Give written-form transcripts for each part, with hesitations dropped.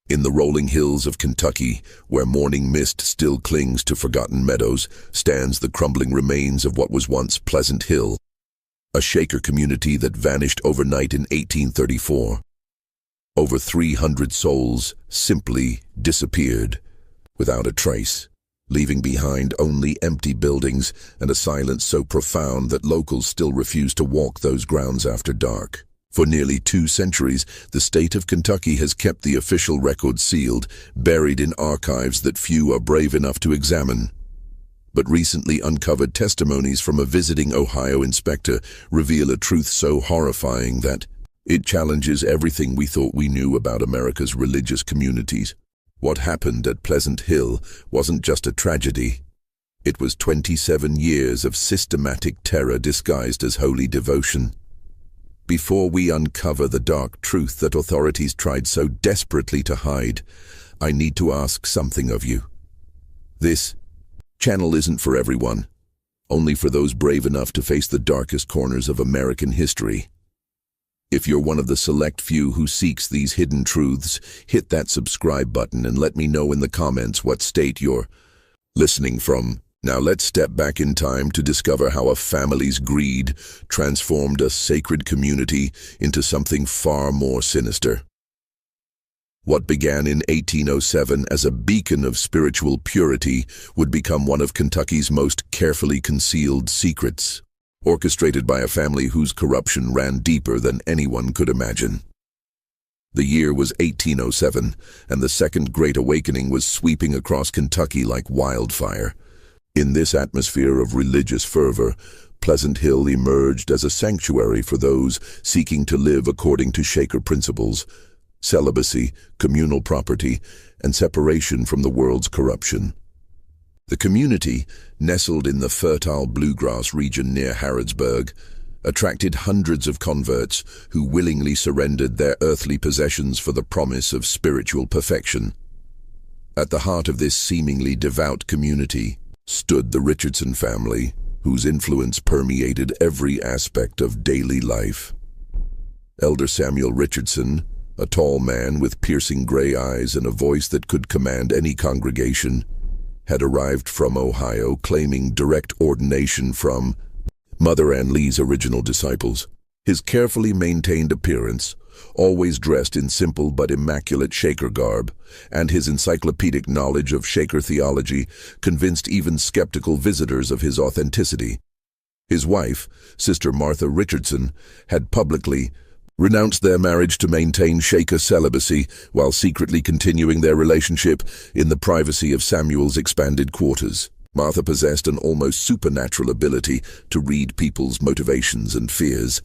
In the rolling hills of Kentucky, where morning mist still clings to forgotten meadows, stands the crumbling remains of what was once Pleasant Hill, a Shaker community that vanished overnight in 1834. Over 300 souls simply disappeared, without a trace, leaving behind only empty buildings and a silence so profound that locals still refuse to walk those grounds after dark. For nearly 2 centuries, the state of Kentucky has kept the official record sealed, buried in archives that few are brave enough to examine. But recently uncovered testimonies from a visiting Ohio inspector reveal a truth so horrifying that it challenges everything we thought we knew about America's religious communities. What happened at Pleasant Hill wasn't just a tragedy. It was 27 years of systematic terror disguised as holy devotion. Before we uncover the dark truth that authorities tried so desperately to hide, I need to ask something of you. This channel isn't for everyone, only for those brave enough to face the darkest corners of American history. If you're one of the select few who seeks these hidden truths, hit that subscribe button and let me know in the comments what state you're listening from. Now let's step back in time to discover how a family's greed transformed a sacred community into something far more sinister. What began in 1807 as a beacon of spiritual purity would become one of Kentucky's most carefully concealed secrets, orchestrated by a family whose corruption ran deeper than anyone could imagine. The year was 1807, and the Second Great Awakening was sweeping across Kentucky like wildfire. In this atmosphere of religious fervor, Pleasant Hill emerged as a sanctuary for those seeking to live according to Shaker principles: celibacy, communal property, and separation from the world's corruption. The community, nestled in the fertile bluegrass region near Harrodsburg, attracted hundreds of converts who willingly surrendered their earthly possessions for the promise of spiritual perfection. At the heart of this seemingly devout community stood the Richardson family, whose influence permeated every aspect of daily life. Elder Samuel Richardson, a tall man with piercing gray eyes and a voice that could command any congregation, had arrived from Ohio claiming direct ordination from Mother Ann Lee's original disciples. His carefully maintained appearance, always dressed in simple but immaculate Shaker garb, and his encyclopedic knowledge of Shaker theology convinced even skeptical visitors of his authenticity. His wife, Sister Martha Richardson, had publicly renounced their marriage to maintain Shaker celibacy while secretly continuing their relationship in the privacy of Samuel's expanded quarters. Martha possessed an almost supernatural ability to read people's motivations and fears,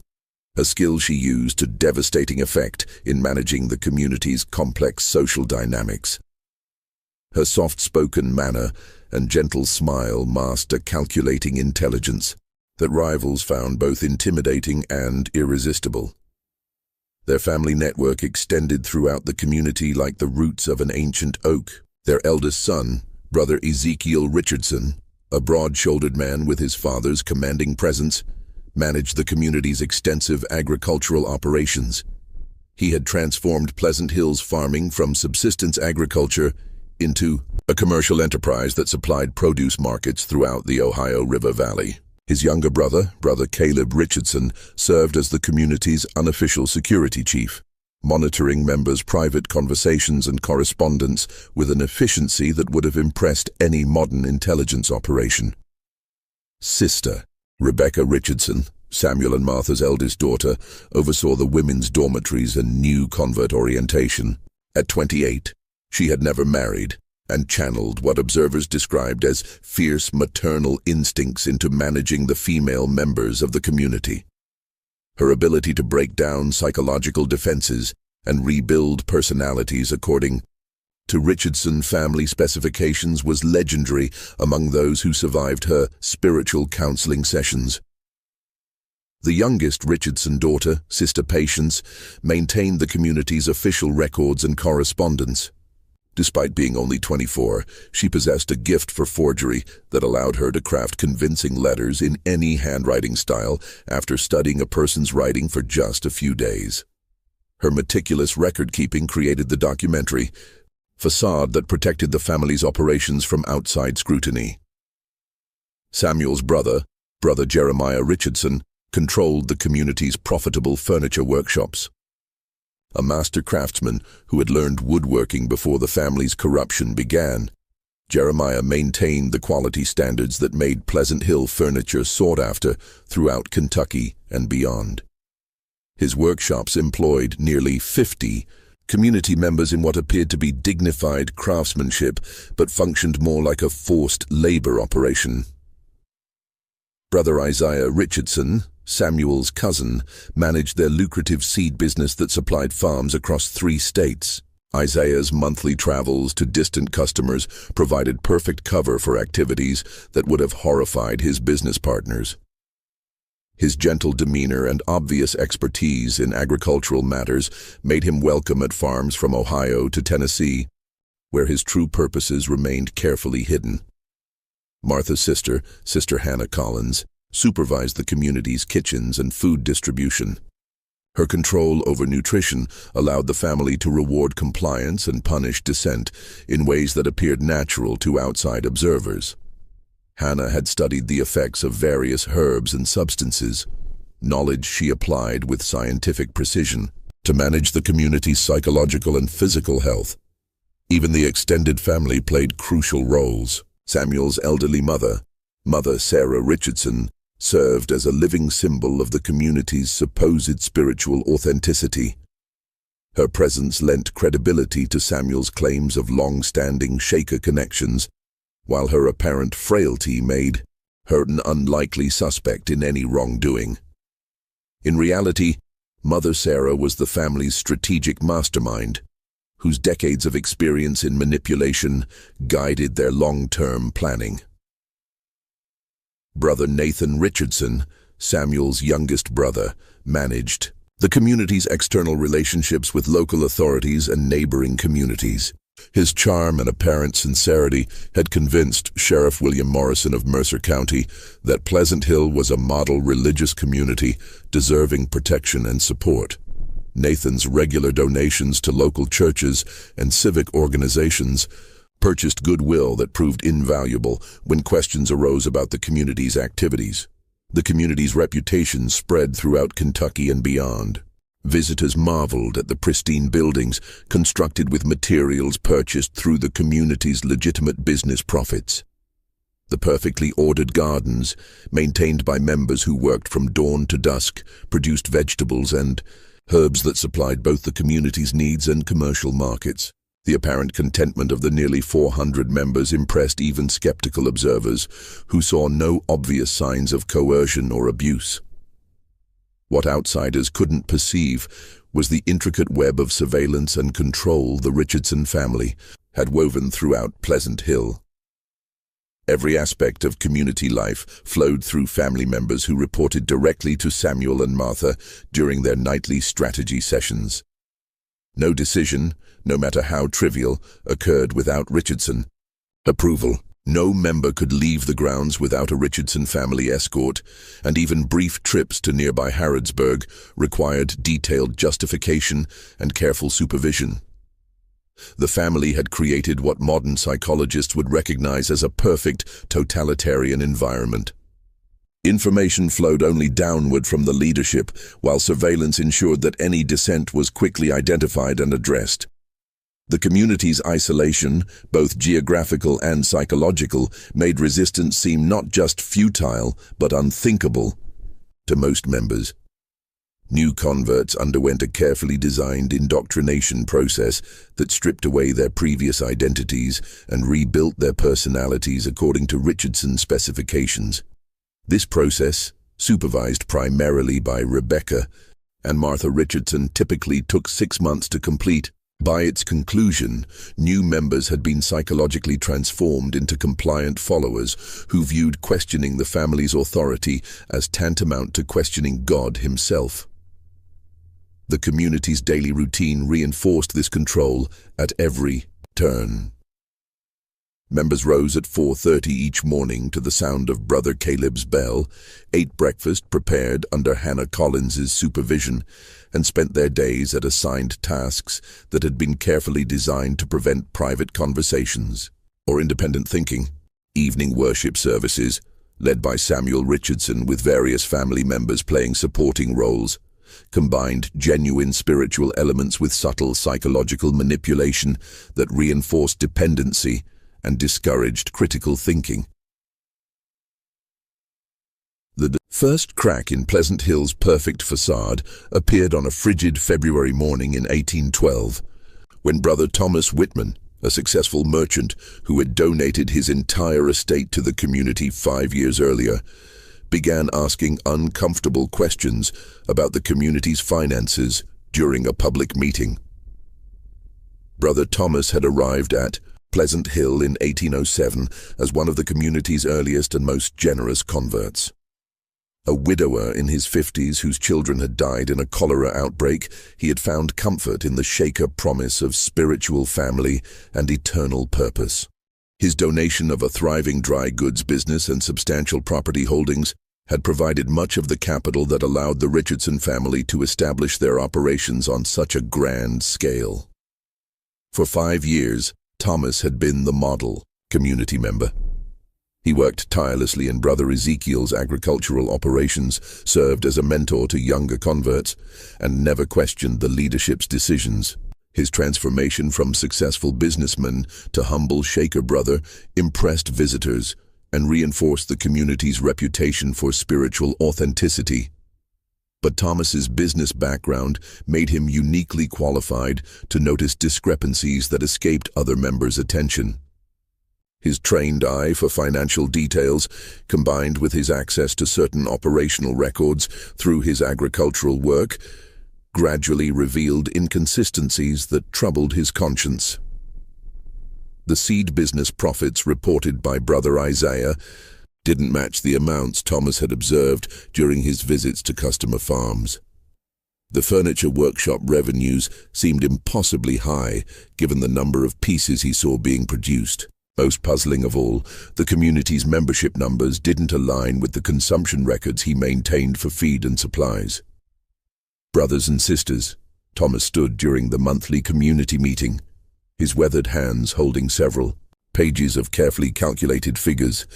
a skill she used to devastating effect in managing the community's complex social dynamics. Her soft-spoken manner and gentle smile masked a calculating intelligence that rivals found both intimidating and irresistible. Their family network extended throughout the community like the roots of an ancient oak. Their eldest son, Brother Ezekiel Richardson, a broad-shouldered man with his father's commanding presence, managed the community's extensive agricultural operations. He had transformed Pleasant Hill's farming from subsistence agriculture into a commercial enterprise that supplied produce markets throughout the Ohio River Valley. His younger brother, Brother Caleb Richardson, served as the community's unofficial security chief, monitoring members' private conversations and correspondence with an efficiency that would have impressed any modern intelligence operation. Sister Rebecca Richardson, Samuel and Martha's eldest daughter, oversaw the women's dormitories and new convert orientation. At 28, she had never married and channeled what observers described as fierce maternal instincts into managing the female members of the community. Her ability to break down psychological defenses and rebuild personalities according to Richardson family specifications was legendary among those who survived her spiritual counseling sessions. The youngest Richardson daughter, Sister Patience, maintained the community's official records and correspondence. Despite being only 24, she possessed a gift for forgery that allowed her to craft convincing letters in any handwriting style after studying a person's writing for just a few days. Her meticulous record-keeping created the documentary facade that protected the family's operations from outside scrutiny. Samuel's brother Jeremiah Richardson, controlled the community's profitable furniture workshops. A master craftsman who had learned woodworking before the family's corruption began, Jeremiah maintained the quality standards that made Pleasant Hill furniture sought after throughout Kentucky and beyond. His workshops employed nearly 50 community members in what appeared to be dignified craftsmanship, but functioned more like a forced labor operation. Brother Isaiah Richardson, Samuel's cousin, managed their lucrative seed business that supplied farms across 3 states. Isaiah's monthly travels to distant customers provided perfect cover for activities that would have horrified his business partners. His gentle demeanor and obvious expertise in agricultural matters made him welcome at farms from Ohio to Tennessee, where his true purposes remained carefully hidden. Martha's Sister Hannah Collins, supervised the community's kitchens and food distribution. Her control over nutrition allowed the family to reward compliance and punish dissent in ways that appeared natural to outside observers. Hannah had studied the effects of various herbs and substances, knowledge she applied with scientific precision to manage the community's psychological and physical health. Even the extended family played crucial roles. Samuel's elderly mother, Sarah Richardson, served as a living symbol of the community's supposed spiritual authenticity. Her presence lent credibility to Samuel's claims of long-standing Shaker connections, while her apparent frailty made her an unlikely suspect in any wrongdoing. In reality, Mother Sarah was the family's strategic mastermind, whose decades of experience in manipulation guided their long-term planning. Brother Nathan Richardson, Samuel's youngest brother, managed the community's external relationships with local authorities and neighboring communities. His charm and apparent sincerity had convinced Sheriff William Morrison of Mercer County that Pleasant Hill was a model religious community deserving protection and support. Nathan's regular donations to local churches and civic organizations purchased goodwill that proved invaluable when questions arose about the community's activities. The community's reputation spread throughout Kentucky and beyond. Visitors marveled at the pristine buildings constructed with materials purchased through the community's legitimate business profits. The perfectly ordered gardens, maintained by members who worked from dawn to dusk, produced vegetables and herbs that supplied both the community's needs and commercial markets. The apparent contentment of the nearly 400 members impressed even skeptical observers who saw no obvious signs of coercion or abuse. What outsiders couldn't perceive was the intricate web of surveillance and control the Richardson family had woven throughout Pleasant Hill. Every aspect of community life flowed through family members who reported directly to Samuel and Martha during their nightly strategy sessions. No decision, no matter how trivial, occurred without Richardson approval. No member could leave the grounds without a Richardson family escort, and even brief trips to nearby Harrodsburg required detailed justification and careful supervision. The family had created what modern psychologists would recognize as a perfect totalitarian environment. Information flowed only downward from the leadership, while surveillance ensured that any dissent was quickly identified and addressed. The community's isolation, both geographical and psychological, made resistance seem not just futile, but unthinkable to most members. New converts underwent a carefully designed indoctrination process that stripped away their previous identities and rebuilt their personalities according to Richardson's specifications. This process, supervised primarily by Rebecca and Martha Richardson, typically took 6 months to complete. By its conclusion, new members had been psychologically transformed into compliant followers who viewed questioning the family's authority as tantamount to questioning God himself. The community's daily routine reinforced this control at every turn. Members rose at 4:30 each morning to the sound of Brother Caleb's bell, ate breakfast prepared under Hannah Collins's supervision, and spent their days at assigned tasks that had been carefully designed to prevent private conversations or independent thinking. Evening worship services, led by Samuel Richardson with various family members playing supporting roles, combined genuine spiritual elements with subtle psychological manipulation that reinforced dependency and discouraged critical thinking. The first crack in Pleasant Hill's perfect facade appeared on a frigid February morning in 1812, when Brother Thomas Whitman, a successful merchant who had donated his entire estate to the community 5 years earlier, began asking uncomfortable questions about the community's finances during a public meeting. Brother Thomas had arrived at Pleasant Hill in 1807 as one of the community's earliest and most generous converts. A widower in his 50s whose children had died in a cholera outbreak, he had found comfort in the Shaker promise of spiritual family and eternal purpose. His donation of a thriving dry goods business and substantial property holdings had provided much of the capital that allowed the Richardson family to establish their operations on such a grand scale. For 5 years, Thomas had been the model community member. He worked tirelessly in Brother Ezekiel's agricultural operations, served as a mentor to younger converts, and never questioned the leadership's decisions. His transformation from successful businessman to humble Shaker brother impressed visitors and reinforced the community's reputation for spiritual authenticity. But Thomas's business background made him uniquely qualified to notice discrepancies that escaped other members' attention. His trained eye for financial details, combined with his access to certain operational records through his agricultural work, gradually revealed inconsistencies that troubled his conscience. The seed business profits reported by Brother Isaiah didn't match the amounts Thomas had observed during his visits to customer farms. The furniture workshop revenues seemed impossibly high, given the number of pieces he saw being produced. Most puzzling of all, the community's membership numbers didn't align with the consumption records he maintained for feed and supplies. Brothers and sisters, Thomas stood during the monthly community meeting, his weathered hands holding several pages of carefully calculated figures.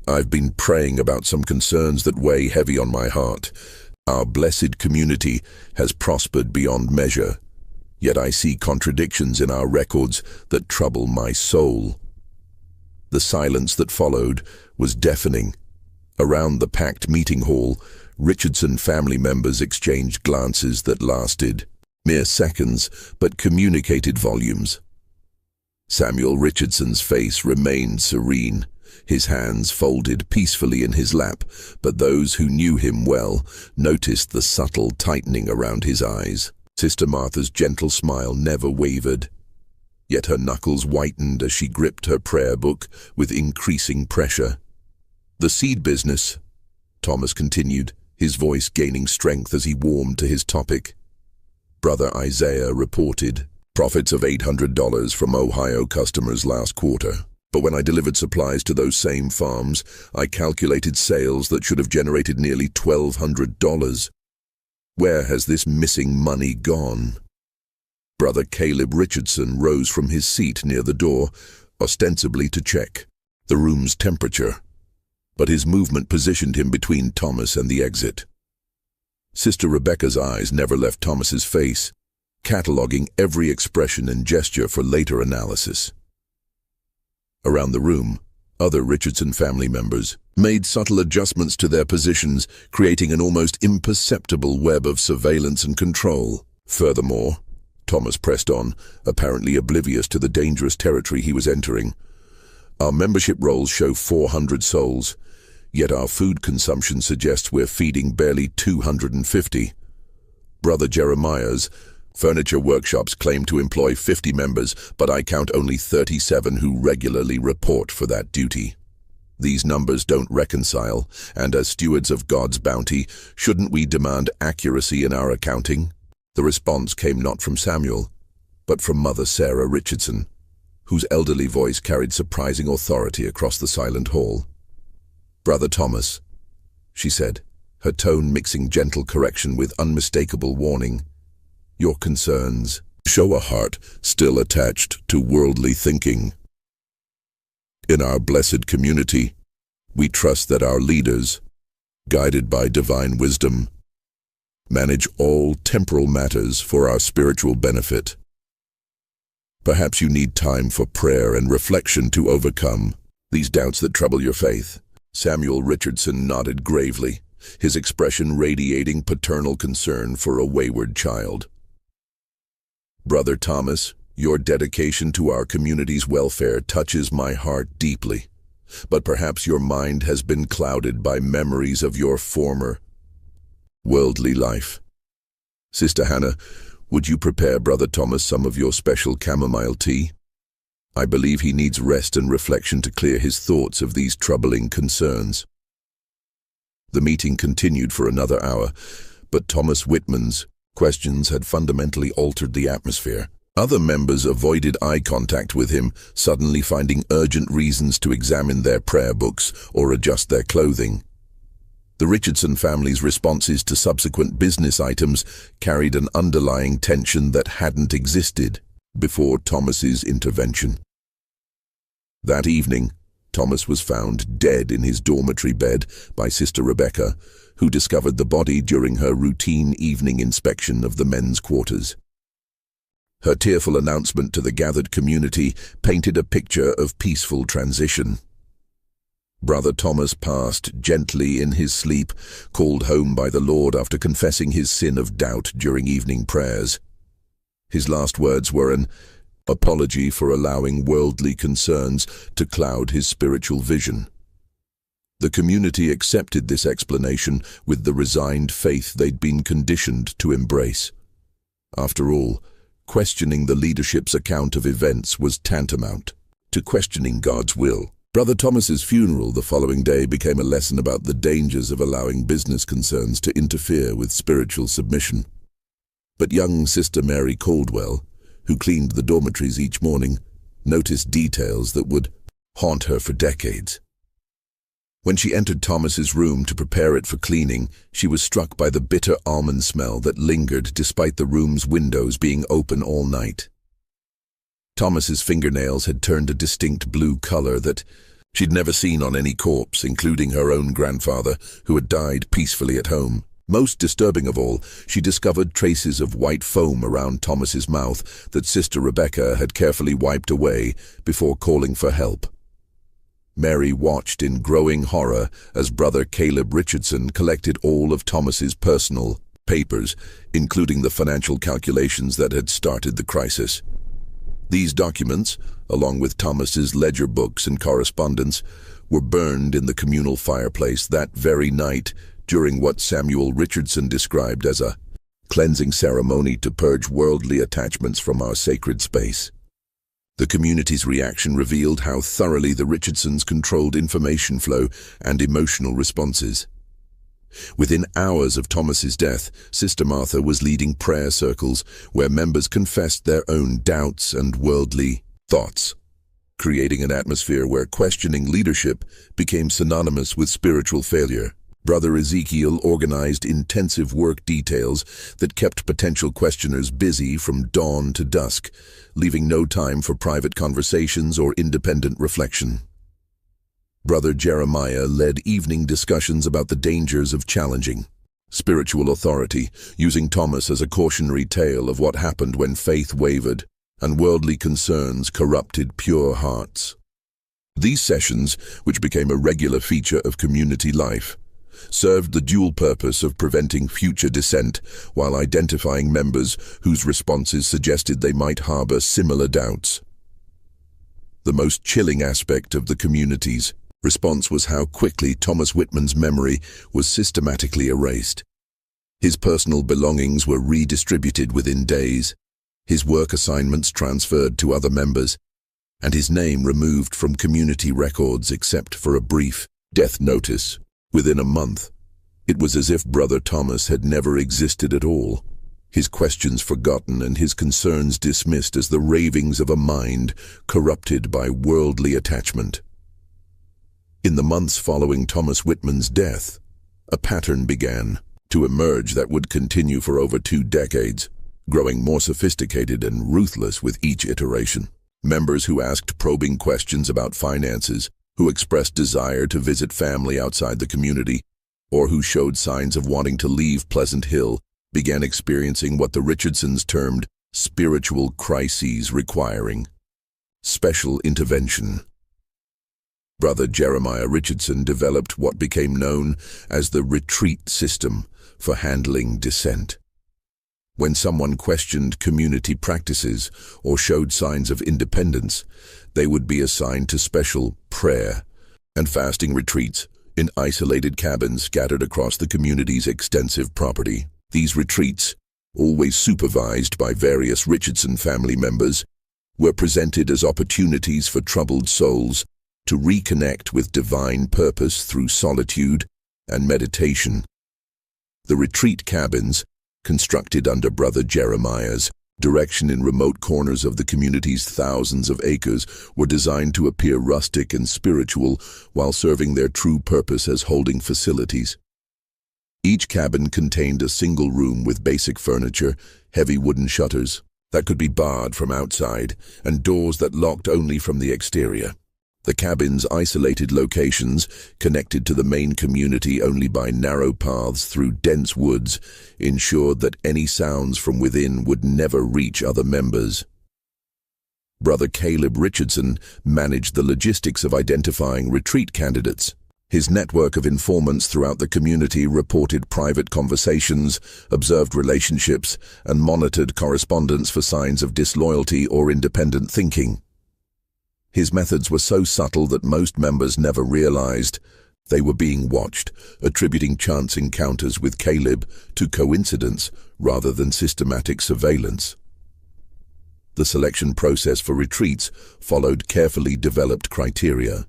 I've been praying about some concerns that weigh heavy on my heart. Our blessed community has prospered beyond measure, yet I see contradictions in our records that trouble my soul. The silence that followed was deafening. Around the packed meeting hall, Richardson family members exchanged glances that lasted mere seconds, but communicated volumes. Samuel Richardson's face remained serene, his hands folded peacefully in his lap, but those who knew him well noticed the subtle tightening around his eyes. Sister Martha's gentle smile never wavered, yet her knuckles whitened as she gripped her prayer book with increasing pressure. The seed business, Thomas continued, his voice gaining strength as he warmed to his topic. Brother Isaiah reported profits of $800 from Ohio customers last quarter. But when I delivered supplies to those same farms, I calculated sales that should have generated nearly $1,200. Where has this missing money gone? Brother Caleb Richardson rose from his seat near the door, ostensibly to check the room's temperature, but his movement positioned him between Thomas and the exit. Sister Rebecca's eyes never left Thomas's face, cataloging every expression and gesture for later analysis. Around the room, other Richardson family members made subtle adjustments to their positions, creating an almost imperceptible web of surveillance and control. Furthermore, Thomas pressed on, apparently oblivious to the dangerous territory he was entering. Our membership rolls show 400 souls, yet our food consumption suggests we're feeding barely 250. Brother Jeremiah's furniture workshops claim to employ 50 members, but I count only 37 who regularly report for that duty. These numbers don't reconcile, and as stewards of God's bounty, shouldn't we demand accuracy in our accounting? The response came not from Samuel, but from Mother Sarah Richardson. whose elderly voice carried surprising authority across the silent hall. "Brother Thomas," she said, her tone mixing gentle correction with unmistakable warning, "your concerns show a heart still attached to worldly thinking. In our blessed community, we trust that our leaders, guided by divine wisdom, manage all temporal matters for our spiritual benefit. Perhaps you need time for prayer and reflection to overcome these doubts that trouble your faith." Samuel Richardson nodded gravely, his expression radiating paternal concern for a wayward child. "Brother Thomas, your dedication to our community's welfare touches my heart deeply, but perhaps your mind has been clouded by memories of your former worldly life. Sister Hannah, would you prepare Brother Thomas some of your special chamomile tea? I believe he needs rest and reflection to clear his thoughts of these troubling concerns." The meeting continued for another hour, but Thomas Whitman's questions had fundamentally altered the atmosphere. Other members avoided eye contact with him, suddenly finding urgent reasons to examine their prayer books or adjust their clothing. The Richardson family's responses to subsequent business items carried an underlying tension that hadn't existed before Thomas's intervention. That evening, Thomas was found dead in his dormitory bed by Sister Rebecca, who discovered the body during her routine evening inspection of the men's quarters. Her tearful announcement to the gathered community painted a picture of peaceful transition. Brother Thomas passed gently in his sleep, called home by the Lord after confessing his sin of doubt during evening prayers. His last words were an apology for allowing worldly concerns to cloud his spiritual vision. The community accepted this explanation with the resigned faith they'd been conditioned to embrace. After all, questioning the leadership's account of events was tantamount to questioning God's will. Brother Thomas's funeral the following day became a lesson about the dangers of allowing business concerns to interfere with spiritual submission. But young Sister Mary Caldwell, who cleaned the dormitories each morning, noticed details that would haunt her for decades. When she entered Thomas's room to prepare it for cleaning, she was struck by the bitter almond smell that lingered despite the room's windows being open all night. Thomas's fingernails had turned a distinct blue color that she'd never seen on any corpse, including her own grandfather, who had died peacefully at home. Most disturbing of all, she discovered traces of white foam around Thomas's mouth that Sister Rebecca had carefully wiped away before calling for help. Mary watched in growing horror as Brother Caleb Richardson collected all of Thomas's personal papers, including the financial calculations that had started the crisis. These documents, along with Thomas's ledger books and correspondence, were burned in the communal fireplace that very night during what Samuel Richardson described as a cleansing ceremony to purge worldly attachments from our sacred space. The community's reaction revealed how thoroughly the Richardsons controlled information flow and emotional responses. Within hours of Thomas's death, Sister Martha was leading prayer circles where members confessed their own doubts and worldly thoughts, creating an atmosphere where questioning leadership became synonymous with spiritual failure. Brother Ezekiel organized intensive work details that kept potential questioners busy from dawn to dusk, leaving no time for private conversations or independent reflection. Brother Jeremiah led evening discussions about the dangers of challenging spiritual authority, using Thomas as a cautionary tale of what happened when faith wavered and worldly concerns corrupted pure hearts. These sessions, which became a regular feature of community life, served the dual purpose of preventing future dissent while identifying members whose responses suggested they might harbor similar doubts. The most chilling aspect of the community's response was how quickly Thomas Whitman's memory was systematically erased. His personal belongings were redistributed within days, his work assignments transferred to other members, and his name removed from community records except for a brief death notice. Within a month, it was as if Brother Thomas had never existed at all. his questions forgotten and his concerns dismissed as the ravings of a mind corrupted by worldly attachment. In the months following Thomas Whitman's death, a pattern began to emerge that would continue for over 2 decades, growing more sophisticated and ruthless with each iteration. Members who asked probing questions about finances, who expressed desire to visit family outside the community, or who showed signs of wanting to leave Pleasant Hill, began experiencing what the Richardsons termed spiritual crises requiring special intervention. Brother Jeremiah Richardson developed what became known as the retreat system for handling dissent. When someone questioned community practices or showed signs of independence, they would be assigned to special prayer and fasting retreats in isolated cabins scattered across the community's extensive property. These retreats, always supervised by various Richardson family members, were presented as opportunities for troubled souls to reconnect with divine purpose through solitude and meditation. The retreat cabins, constructed under Brother Jeremiah's direction in remote corners of the community's thousands of acres, were designed to appear rustic and spiritual while serving their true purpose as holding facilities. Each cabin contained a single room with basic furniture, heavy wooden shutters that could be barred from outside, and doors that locked only from the exterior. The cabin's isolated locations, connected to the main community only by narrow paths through dense woods, ensured that any sounds from within would never reach other members. Brother Caleb Richardson managed the logistics of identifying retreat candidates. His network of informants throughout the community reported private conversations, observed relationships, and monitored correspondence for signs of disloyalty or independent thinking. His methods were so subtle that most members never realized they were being watched, attributing chance encounters with Caleb to coincidence rather than systematic surveillance. The selection process for retreats followed carefully developed criteria.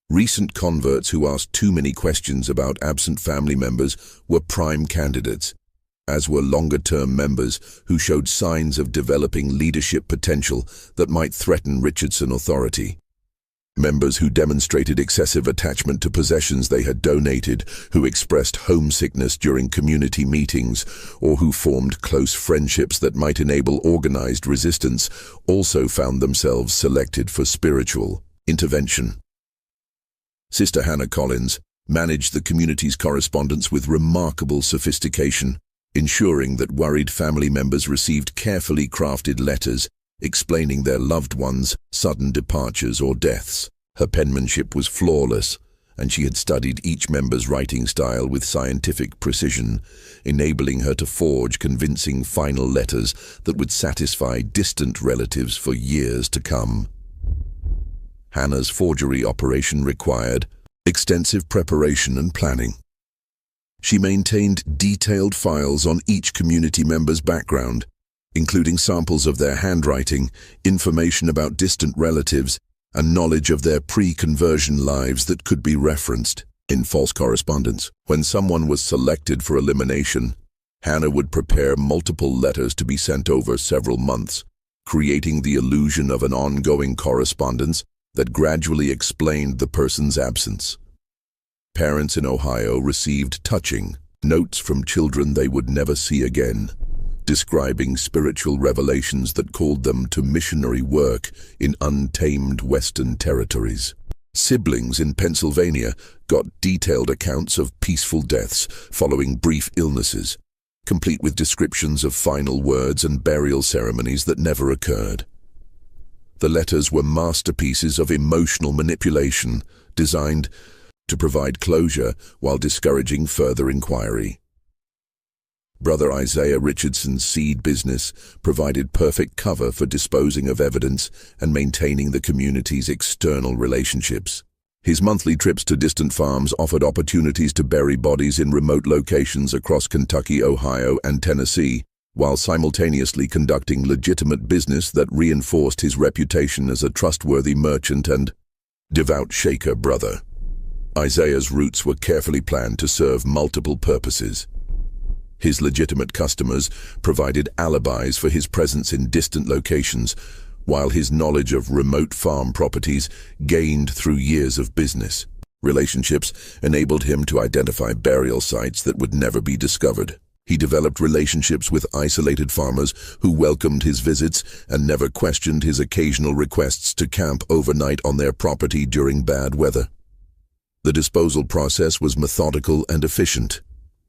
Recent converts who asked too many questions about absent family members were prime candidates, as were longer-term members who showed signs of developing leadership potential that might threaten Richardson authority. Members who demonstrated excessive attachment to possessions they had donated, who expressed homesickness during community meetings, or who formed close friendships that might enable organized resistance, also found themselves selected for spiritual intervention. Sister Hannah Collins managed the community's correspondence with remarkable sophistication, ensuring that worried family members received carefully crafted letters explaining their loved ones' sudden departures or deaths. Her penmanship was flawless, and she had studied each member's writing style with scientific precision, enabling her to forge convincing final letters that would satisfy distant relatives for years to come. Hannah's forgery operation required extensive preparation and planning. She maintained detailed files on each community member's background, including samples of their handwriting, information about distant relatives, and knowledge of their pre-conversion lives that could be referenced in false correspondence. When someone was selected for elimination, Hannah would prepare multiple letters to be sent over several months, creating the illusion of an ongoing correspondence that gradually explained the person's absence. Parents in Ohio received touching notes from children they would never see again, describing spiritual revelations that called them to missionary work in untamed Western territories. Siblings in Pennsylvania got detailed accounts of peaceful deaths following brief illnesses, complete with descriptions of final words and burial ceremonies that never occurred. The letters were masterpieces of emotional manipulation, designed to provide closure while discouraging further inquiry. Brother Isaiah Richardson's seed business provided perfect cover for disposing of evidence and maintaining the community's external relationships. His monthly trips to distant farms offered opportunities to bury bodies in remote locations across Kentucky, Ohio, and Tennessee, while simultaneously conducting legitimate business that reinforced his reputation as a trustworthy merchant and devout Shaker brother. Isaiah's routes were carefully planned to serve multiple purposes. His legitimate customers provided alibis for his presence in distant locations, while his knowledge of remote farm properties gained through years of business. Relationships enabled him to identify burial sites that would never be discovered. He developed relationships with isolated farmers who welcomed his visits and never questioned his occasional requests to camp overnight on their property during bad weather. The disposal process was methodical and efficient.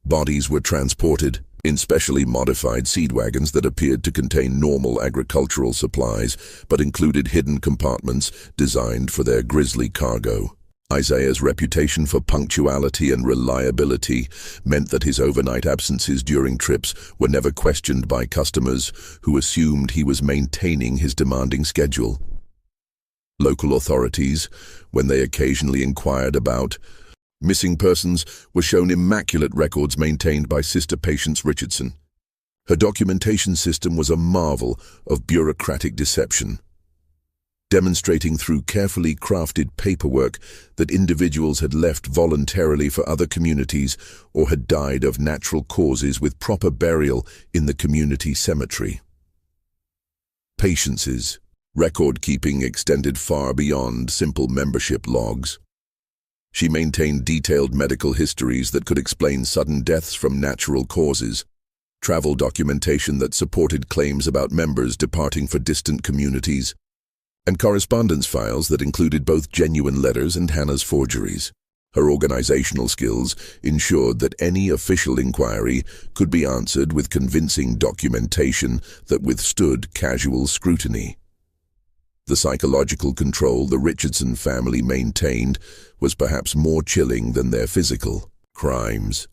Bodies were transported in specially modified seed wagons that appeared to contain normal agricultural supplies, but included hidden compartments designed for their grisly cargo. Isaiah's reputation for punctuality and reliability meant that his overnight absences during trips were never questioned by customers who assumed he was maintaining his demanding schedule. Local authorities, when they occasionally inquired about missing persons, were shown immaculate records maintained by Sister Patience Richardson. Her documentation system was a marvel of bureaucratic deception, demonstrating through carefully crafted paperwork that individuals had left voluntarily for other communities or had died of natural causes with proper burial in the community cemetery. Patience's record-keeping extended far beyond simple membership logs. She maintained detailed medical histories that could explain sudden deaths from natural causes, travel documentation that supported claims about members departing for distant communities, and correspondence files that included both genuine letters and Hannah's forgeries. Her organizational skills ensured that any official inquiry could be answered with convincing documentation that withstood casual scrutiny. The psychological control the Richardson family maintained was perhaps more chilling than their physical crimes.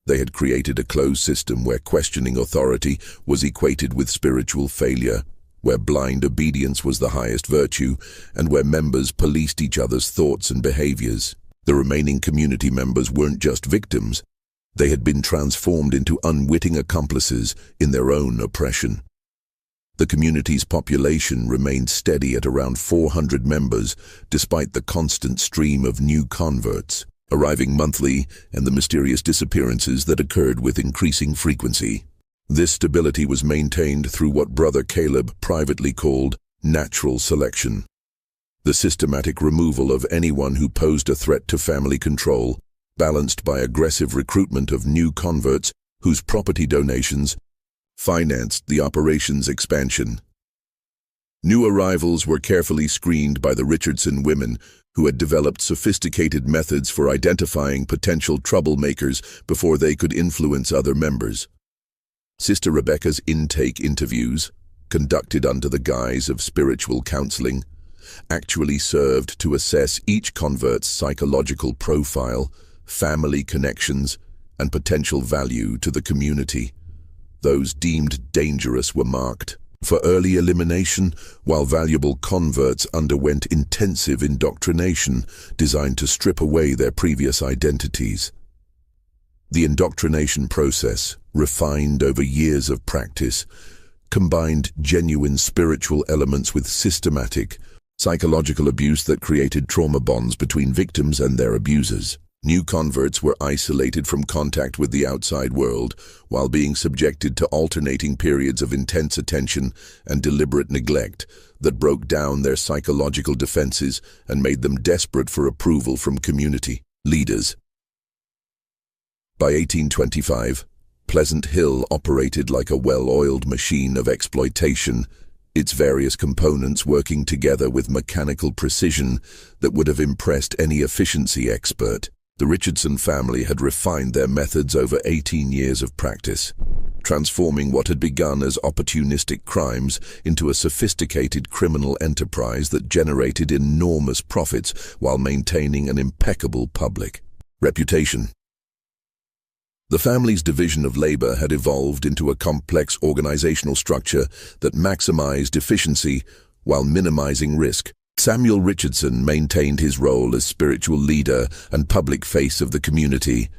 They had created a closed system where questioning authority was equated with spiritual failure, where blind obedience was the highest virtue, and where members policed each other's thoughts and behaviors. The remaining community members weren't just victims. They had been transformed into unwitting accomplices in their own oppression. The community's population remained steady at around 400 members, despite the constant stream of new converts arriving monthly and the mysterious disappearances that occurred with increasing frequency. This stability was maintained through what Brother Caleb privately called natural selection, the systematic removal of anyone who posed a threat to family control, balanced by aggressive recruitment of new converts whose property donations financed the operation's expansion. New arrivals were carefully screened by the Richardson women, who had developed sophisticated methods for identifying potential troublemakers before they could influence other members. Sister Rebecca's intake interviews, conducted under the guise of spiritual counseling, actually served to assess each convert's psychological profile, family connections, and potential value to the community. Those deemed dangerous were marked for early elimination, while valuable converts underwent intensive indoctrination designed to strip away their previous identities. The indoctrination process, refined over years of practice, combined genuine spiritual elements with systematic, psychological abuse that created trauma bonds between victims and their abusers. New converts were isolated from contact with the outside world while being subjected to alternating periods of intense attention and deliberate neglect that broke down their psychological defenses and made them desperate for approval from community leaders. By 1825, Pleasant Hill operated like a well-oiled machine of exploitation, its various components working together with mechanical precision that would have impressed any efficiency expert. The Richardson family had refined their methods over 18 years of practice, transforming what had begun as opportunistic crimes into a sophisticated criminal enterprise that generated enormous profits while maintaining an impeccable public reputation. The family's division of labor had evolved into a complex organizational structure that maximized efficiency while minimizing risk. Samuel Richardson maintained his role as spiritual leader and public face of the community,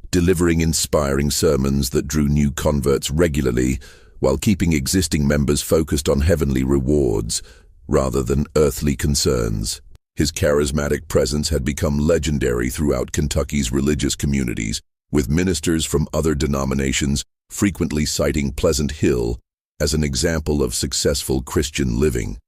delivering inspiring sermons that drew new converts regularly while keeping existing members focused on heavenly rewards rather than earthly concerns. His charismatic presence had become legendary throughout Kentucky's religious communities, with ministers from other denominations frequently citing Pleasant Hill as an example of successful Christian living.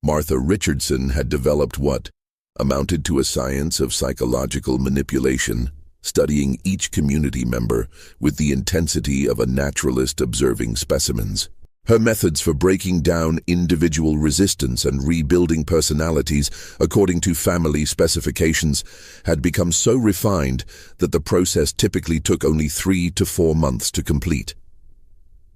Martha Richardson had developed what amounted to a science of psychological manipulation, studying each community member with the intensity of a naturalist observing specimens. Her methods for breaking down individual resistance and rebuilding personalities according to family specifications had become so refined that the process typically took only 3 to 4 months to complete.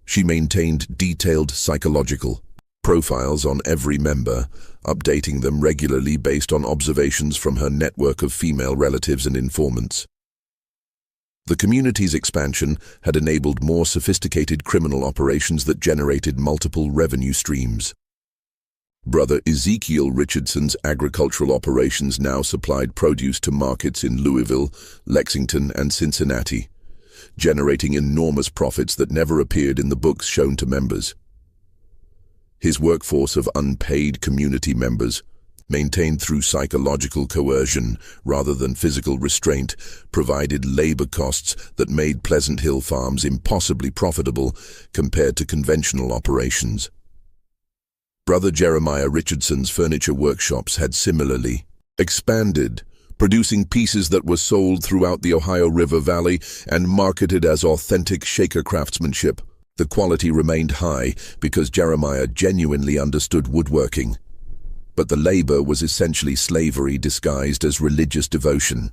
She maintained detailed psychological profiles on every member, updating them regularly based on observations from her network of female relatives and informants. The community's expansion had enabled more sophisticated criminal operations that generated multiple revenue streams. Brother Ezekiel Richardson's agricultural operations now supplied produce to markets in Louisville, Lexington, and Cincinnati, generating enormous profits that never appeared in the books shown to members. His workforce of unpaid community members, maintained through psychological coercion rather than physical restraint, provided labor costs that made Pleasant Hill farms impossibly profitable compared to conventional operations. Brother Jeremiah Richardson's furniture workshops had similarly expanded, producing pieces that were sold throughout the Ohio River Valley and marketed as authentic Shaker craftsmanship. The quality remained high because Jeremiah genuinely understood woodworking, but the labor was essentially slavery disguised as religious devotion.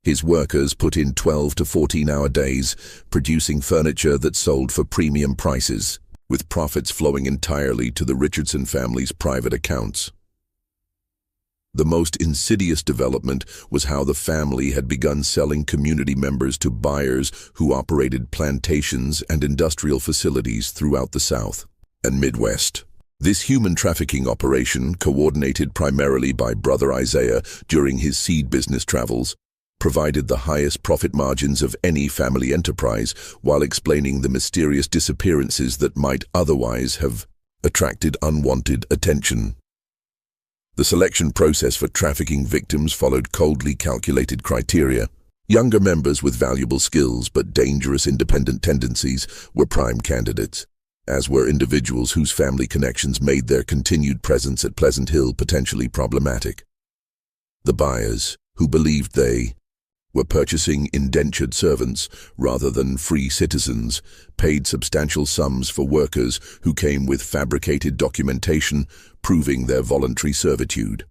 His workers put in 12 to 14-hour days, producing furniture that sold for premium prices, with profits flowing entirely to the Richardson family's private accounts. The most insidious development was how the family had begun selling community members to buyers who operated plantations and industrial facilities throughout the South and Midwest. This human trafficking operation, coordinated primarily by Brother Isaiah during his seed business travels, provided the highest profit margins of any family enterprise while explaining the mysterious disappearances that might otherwise have attracted unwanted attention. The selection process for trafficking victims followed coldly calculated criteria. Younger members with valuable skills but dangerous independent tendencies were prime candidates, as were individuals whose family connections made their continued presence at Pleasant Hill potentially problematic. The buyers, who believed they were purchasing indentured servants rather than free citizens, paid substantial sums for workers who came with fabricated documentation proving their voluntary servitude.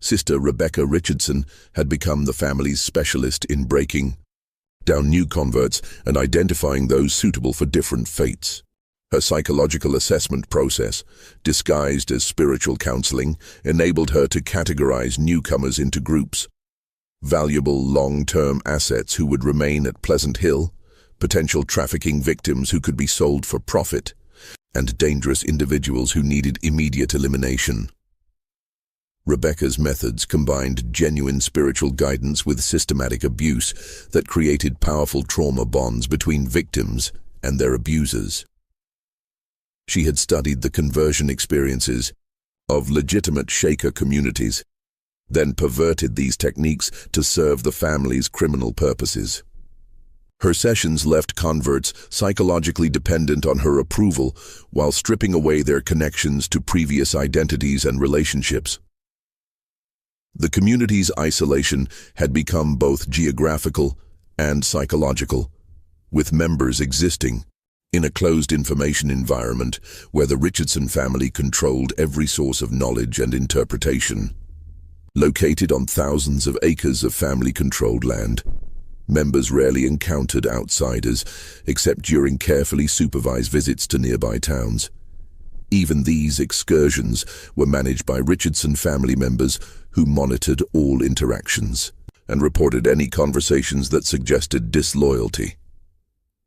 Sister Rebecca Richardson had become the family's specialist in breaking down new converts and identifying those suitable for different fates. Her psychological assessment process, disguised as spiritual counseling, enabled her to categorize newcomers into groups: valuable long-term assets who would remain at Pleasant Hill, potential trafficking victims who could be sold for profit, and dangerous individuals who needed immediate elimination. Rebecca's methods combined genuine spiritual guidance with systematic abuse that created powerful trauma bonds between victims and their abusers. She had studied the conversion experiences of legitimate Shaker communities, then perverted these techniques to serve the family's criminal purposes. Her sessions left converts psychologically dependent on her approval while stripping away their connections to previous identities and relationships. The community's isolation had become both geographical and psychological, with members existing in a closed information environment where the Richardson family controlled every source of knowledge and interpretation. Located on thousands of acres of family-controlled land, members rarely encountered outsiders except during carefully supervised visits to nearby towns. Even these excursions were managed by Richardson family members who monitored all interactions and reported any conversations that suggested disloyalty.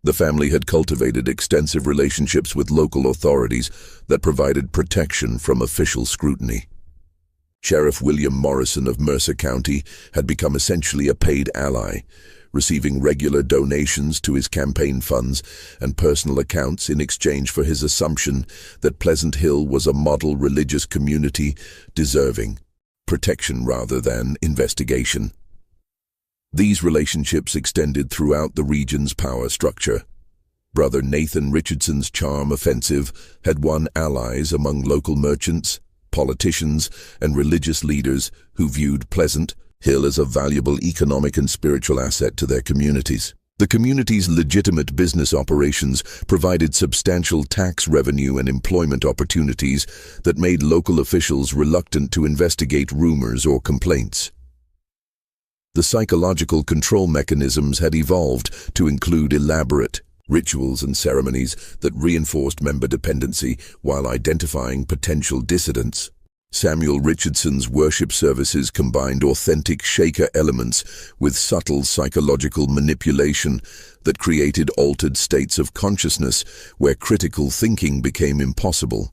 The family had cultivated extensive relationships with local authorities that provided protection from official scrutiny. Sheriff William Morrison of Mercer County had become essentially a paid ally, receiving regular donations to his campaign funds and personal accounts in exchange for his assumption that Pleasant Hill was a model religious community deserving protection rather than investigation. These relationships extended throughout the region's power structure. Brother Nathan Richardson's charm offensive had won allies among local merchants, politicians, and religious leaders who viewed Pleasant Hill as a valuable economic and spiritual asset to their communities. The community's legitimate business operations provided substantial tax revenue and employment opportunities that made local officials reluctant to investigate rumors or complaints. The psychological control mechanisms had evolved to include elaborate rituals and ceremonies that reinforced member dependency while identifying potential dissidents. Samuel Richardson's worship services combined authentic Shaker elements with subtle psychological manipulation that created altered states of consciousness where critical thinking became impossible.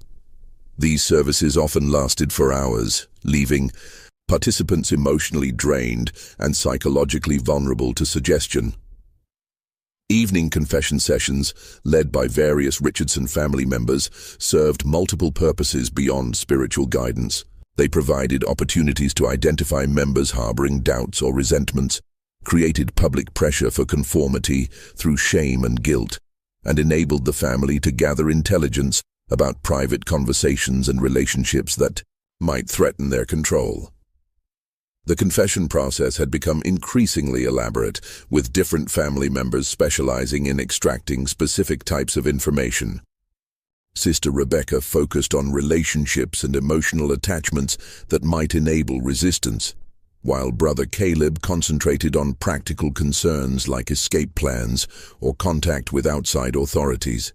These services often lasted for hours, leaving participants emotionally drained and psychologically vulnerable to suggestion. Evening confession sessions, led by various Richardson family members, served multiple purposes beyond spiritual guidance. They provided opportunities to identify members harboring doubts or resentments, created public pressure for conformity through shame and guilt, and enabled the family to gather intelligence about private conversations and relationships that might threaten their control. The confession process had become increasingly elaborate, with different family members specializing in extracting specific types of information. Sister Rebecca focused on relationships and emotional attachments that might enable resistance, while Brother Caleb concentrated on practical concerns like escape plans or contact with outside authorities.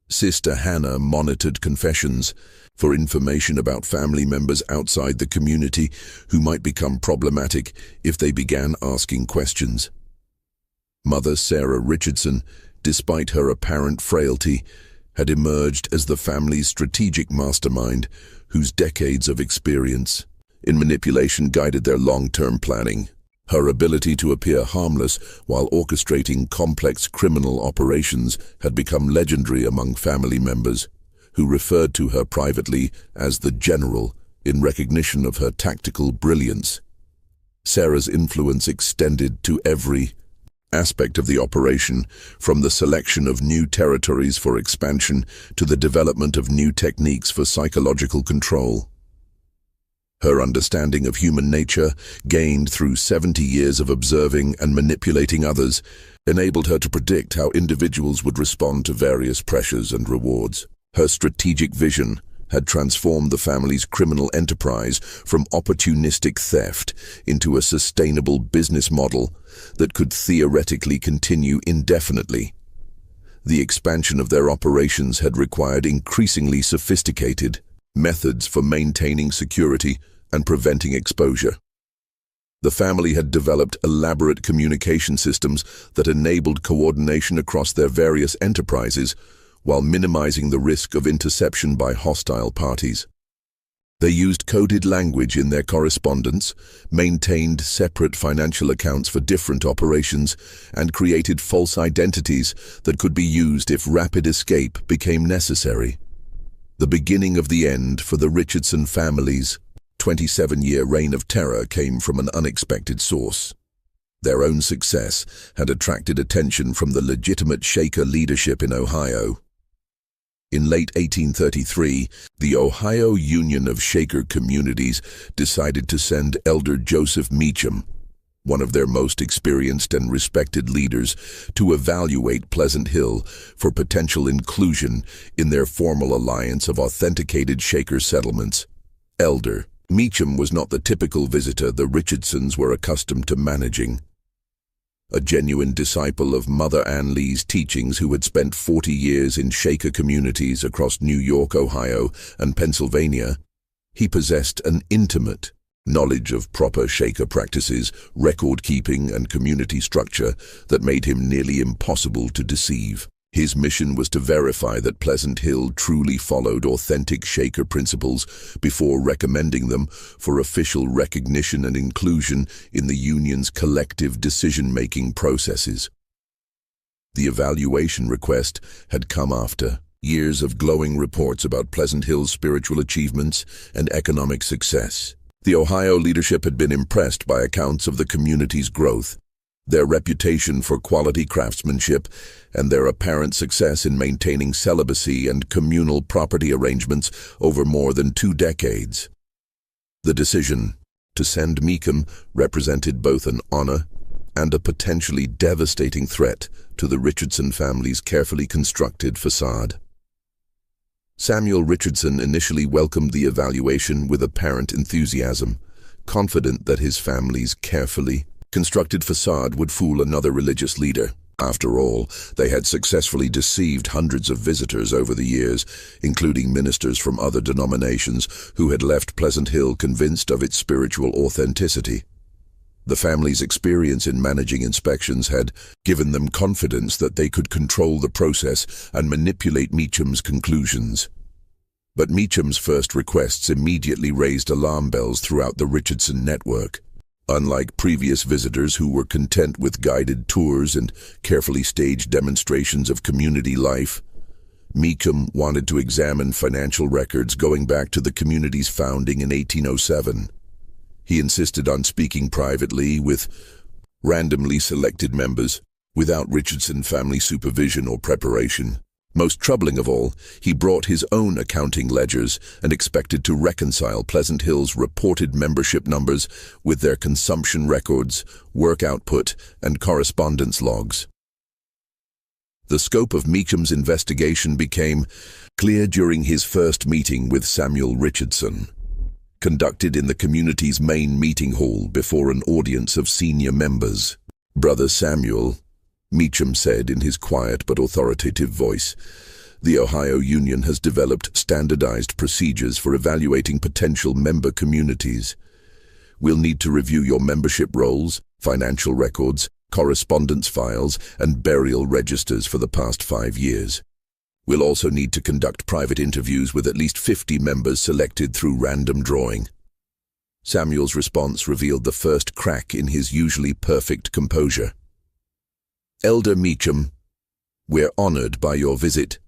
Sister Hannah monitored confessions for information about family members outside the community who might become problematic if they began asking questions. Mother Sarah Richardson, despite her apparent frailty, had emerged as the family's strategic mastermind whose decades of experience in manipulation guided their long-term planning. Her ability to appear harmless while orchestrating complex criminal operations had become legendary among family members, who referred to her privately as the General in recognition of her tactical brilliance. Sarah's influence extended to every aspect of the operation, from the selection of new territories for expansion to the development of new techniques for psychological control. Her understanding of human nature, gained through 70 years of observing and manipulating others, enabled her to predict how individuals would respond to various pressures and rewards. Her strategic vision had transformed the family's criminal enterprise from opportunistic theft into a sustainable business model that could theoretically continue indefinitely. The expansion of their operations had required increasingly sophisticated methods for maintaining security and preventing exposure. The family had developed elaborate communication systems that enabled coordination across their various enterprises while minimizing the risk of interception by hostile parties. They used coded language in their correspondence, maintained separate financial accounts for different operations, and created false identities that could be used if rapid escape became necessary. The beginning of the end for the Richardson family's 27-year reign of terror came from an unexpected source. Their own success had attracted attention from the legitimate Shaker leadership in Ohio. In late 1833, the Ohio Union of Shaker Communities decided to send Elder Joseph Meacham, one of their most experienced and respected leaders, to evaluate Pleasant Hill for potential inclusion in their formal alliance of authenticated Shaker settlements. Elder Meacham was not the typical visitor the Richardsons were accustomed to managing. A genuine disciple of Mother Ann Lee's teachings who had spent 40 years in Shaker communities across New York, Ohio, and Pennsylvania, he possessed an intimate knowledge of proper Shaker practices, record-keeping, and community structure that made him nearly impossible to deceive. His mission was to verify that Pleasant Hill truly followed authentic Shaker principles before recommending them for official recognition and inclusion in the union's collective decision-making processes. The evaluation request had come after years of glowing reports about Pleasant Hill's spiritual achievements and economic success. The Ohio leadership had been impressed by accounts of the community's growth, their reputation for quality craftsmanship, and their apparent success in maintaining celibacy and communal property arrangements over more than 2 decades. The decision to send Meekum represented both an honor and a potentially devastating threat to the Richardson family's carefully constructed facade. Samuel Richardson initially welcomed the evaluation with apparent enthusiasm, confident that his family's carefully constructed facade would fool another religious leader. After all, they had successfully deceived hundreds of visitors over the years, including ministers from other denominations who had left Pleasant Hill convinced of its spiritual authenticity. The family's experience in managing inspections had given them confidence that they could control the process and manipulate Meecham's conclusions. But Meecham's first requests immediately raised alarm bells throughout the Richardson network. Unlike previous visitors who were content with guided tours and carefully staged demonstrations of community life, Meecham wanted to examine financial records going back to the community's founding in 1807. He insisted on speaking privately with randomly selected members, without Richardson family supervision or preparation. Most troubling of all, he brought his own accounting ledgers and expected to reconcile Pleasant Hill's reported membership numbers with their consumption records, work output, and correspondence logs. The scope of Meecham's investigation became clear during his first meeting with Samuel Richardson, conducted in the community's main meeting hall before an audience of senior members. "Brother Samuel," Meecham said in his quiet but authoritative voice, "the Ohio Union has developed standardized procedures for evaluating potential member communities. We'll need to review your membership rolls, financial records, correspondence files, and burial registers for the past 5 years. We'll also need to conduct private interviews with at least 50 members selected through random drawing." Samuel's response revealed the first crack in his usually perfect composure. "Elder Meecham, we're honored by your visit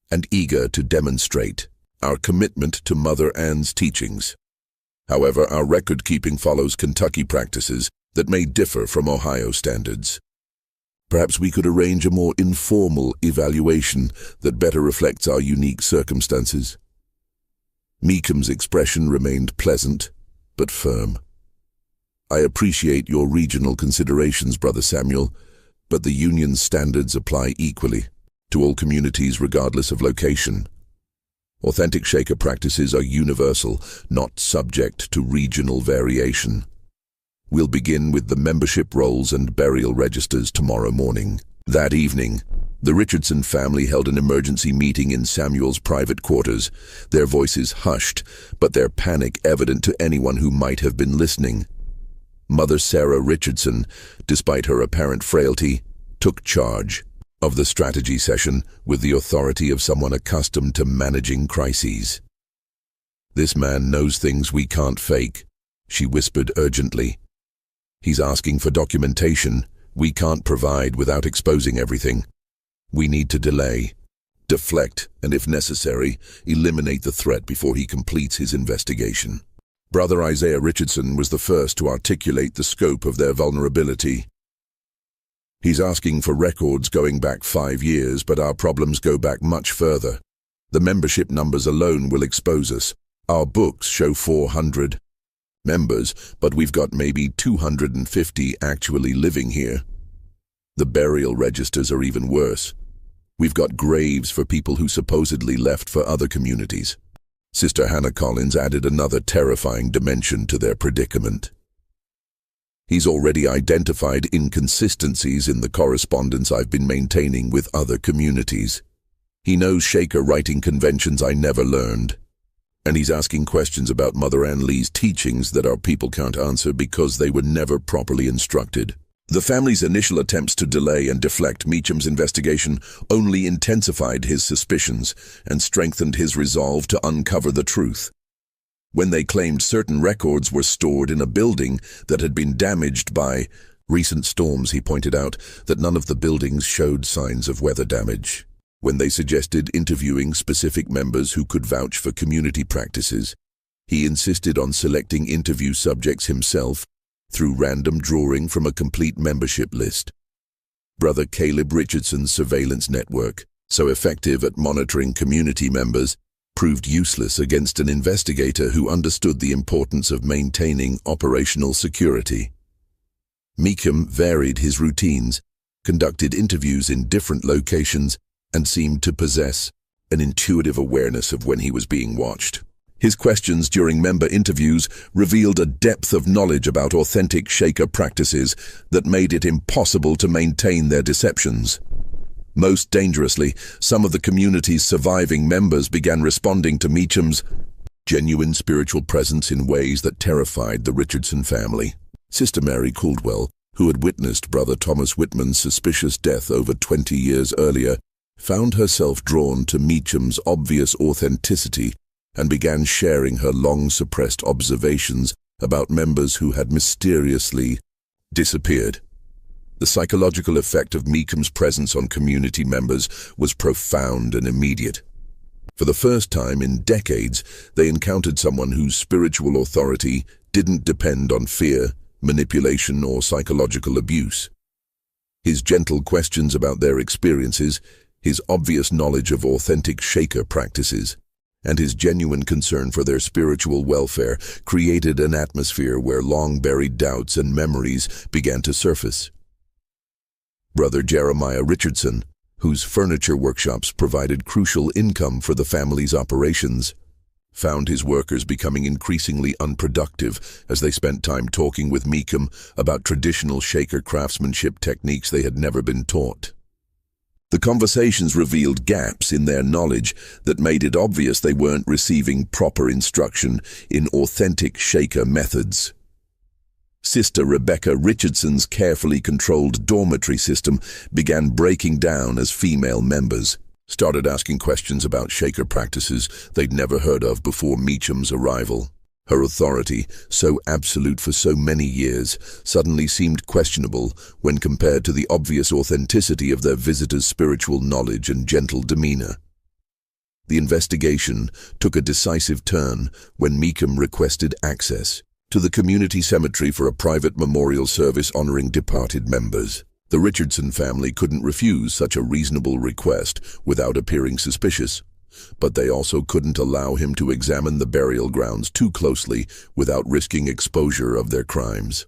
and eager to demonstrate our commitment to Mother Ann's teachings. However, our record-keeping follows Kentucky practices that may differ from Ohio standards. Perhaps we could arrange a more informal evaluation that better reflects our unique circumstances." Meecham's expression remained pleasant, but firm. "I appreciate your regional considerations, Brother Samuel, but the Union's standards apply equally to all communities regardless of location. Authentic Shaker practices are universal, not subject to regional variation. We'll begin with the membership rolls and burial registers tomorrow morning." That evening, the Richardson family held an emergency meeting in Samuel's private quarters, their voices hushed, but their panic evident to anyone who might have been listening. Mother Sarah Richardson, despite her apparent frailty, took charge of the strategy session with the authority of someone accustomed to managing crises. "This man knows things we can't fake," she whispered urgently. "He's asking for documentation we can't provide without exposing everything. We need to delay, deflect, and if necessary, eliminate the threat before he completes his investigation." Brother Isaiah Richardson was the first to articulate the scope of their vulnerability. "He's asking for records going back 5 years, but our problems go back much further. The membership numbers alone will expose us. Our books show 400 members, but we've got maybe 250 actually living here. The burial registers are even worse. We've got graves for people who supposedly left for other communities." Sister Hannah Collins added another terrifying dimension to their predicament. "He's already identified inconsistencies in the correspondence I've been maintaining with other communities. He knows Shaker writing conventions I never learned. And he's asking questions about Mother Ann Lee's teachings that our people can't answer because they were never properly instructed." The family's initial attempts to delay and deflect Meecham's investigation only intensified his suspicions and strengthened his resolve to uncover the truth. When they claimed certain records were stored in a building that had been damaged by recent storms, he pointed out that none of the buildings showed signs of weather damage. When they suggested interviewing specific members who could vouch for community practices, He insisted on selecting interview subjects himself through random drawing from a complete membership list. Brother Caleb Richardson's surveillance network, so effective at monitoring community members, proved useless against an investigator who understood the importance of maintaining operational security. Meekum varied his routines, conducted interviews in different locations, and seemed to possess an intuitive awareness of when he was being watched. His questions during member interviews revealed a depth of knowledge about authentic Shaker practices that made it impossible to maintain their deceptions. Most dangerously, some of the community's surviving members began responding to Meecham's genuine spiritual presence in ways that terrified the Richardson family. Sister Mary Caldwell, who had witnessed Brother Thomas Whitman's suspicious death over 20 years earlier, found herself drawn to Meecham's obvious authenticity and began sharing her long-suppressed observations about members who had mysteriously disappeared. The psychological effect of Meecham's presence on community members was profound and immediate. For the first time in decades, they encountered someone whose spiritual authority didn't depend on fear, manipulation, or psychological abuse. His gentle questions about their experiences, his obvious knowledge of authentic Shaker practices, and his genuine concern for their spiritual welfare created an atmosphere where long-buried doubts and memories began to surface. Brother Jeremiah Richardson, whose furniture workshops provided crucial income for the family's operations, found his workers becoming increasingly unproductive as they spent time talking with Meecham about traditional Shaker craftsmanship techniques they had never been taught. The conversations revealed gaps in their knowledge that made it obvious they weren't receiving proper instruction in authentic Shaker methods. Sister Rebecca Richardson's carefully controlled dormitory system began breaking down as female members started asking questions about Shaker practices they'd never heard of before Meecham's arrival. Her authority, so absolute for so many years, suddenly seemed questionable when compared to the obvious authenticity of their visitors' spiritual knowledge and gentle demeanor. The investigation took a decisive turn when Meecham requested access to the community cemetery for a private memorial service honoring departed members. The Richardson family couldn't refuse such a reasonable request without appearing suspicious, but they also couldn't allow him to examine the burial grounds too closely without risking exposure of their crimes.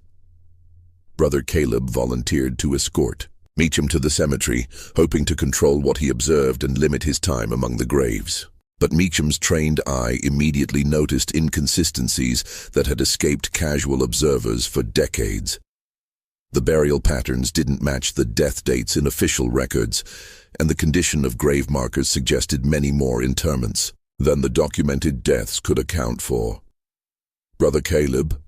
Brother Caleb volunteered to escort Meecham to the cemetery, hoping to control what he observed and limit his time among the graves. But Meecham's trained eye immediately noticed inconsistencies that had escaped casual observers for decades. The burial patterns didn't match the death dates in official records, and the condition of grave markers suggested many more interments than the documented deaths could account for. "Brother Caleb,"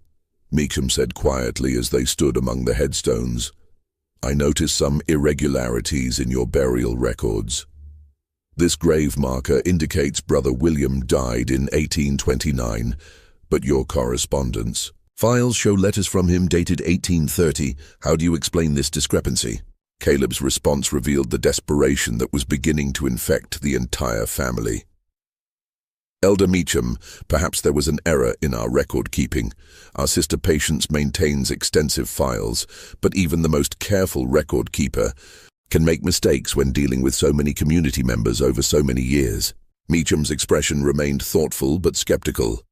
Meecham said quietly as they stood among the headstones, "I notice some irregularities in your burial records. This grave marker indicates Brother William died in 1829, but your correspondence files show letters from him dated 1830. How do you explain this discrepancy?" Caleb's response revealed the desperation that was beginning to infect the entire family. "Elder Meecham, perhaps there was an error in our record keeping. Our sister Patience maintains extensive files, but even the most careful record keeper can make mistakes when dealing with so many community members over so many years." Meecham's expression remained thoughtful but skeptical.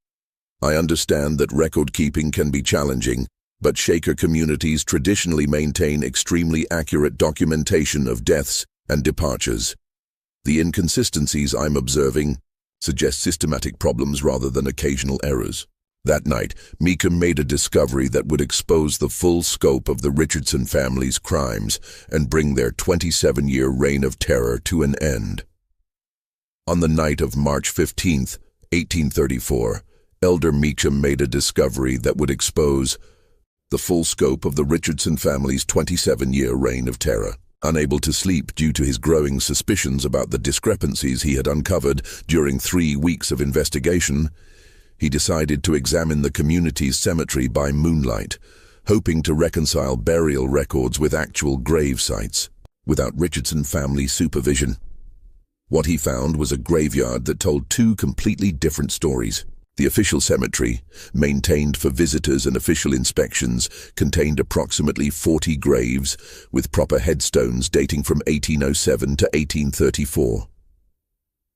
"I understand that record keeping can be challenging, but Shaker communities traditionally maintain extremely accurate documentation of deaths and departures. The inconsistencies I'm observing suggest systematic problems rather than occasional errors." That night, Meecham made a discovery that would expose the full scope of the Richardson family's crimes and bring their 27-year reign of terror to an end. On the night of March 15th, 1834, Elder Meecham made a discovery that would expose the full scope of the Richardson family's 27-year reign of terror. Unable to sleep due to his growing suspicions about the discrepancies he had uncovered during 3 weeks of investigation, he decided to examine the community's cemetery by moonlight, hoping to reconcile burial records with actual grave sites, without Richardson family supervision. What he found was a graveyard that told 2 completely different stories. The official cemetery, maintained for visitors and official inspections, contained approximately 40 graves, with proper headstones dating from 1807 to 1834.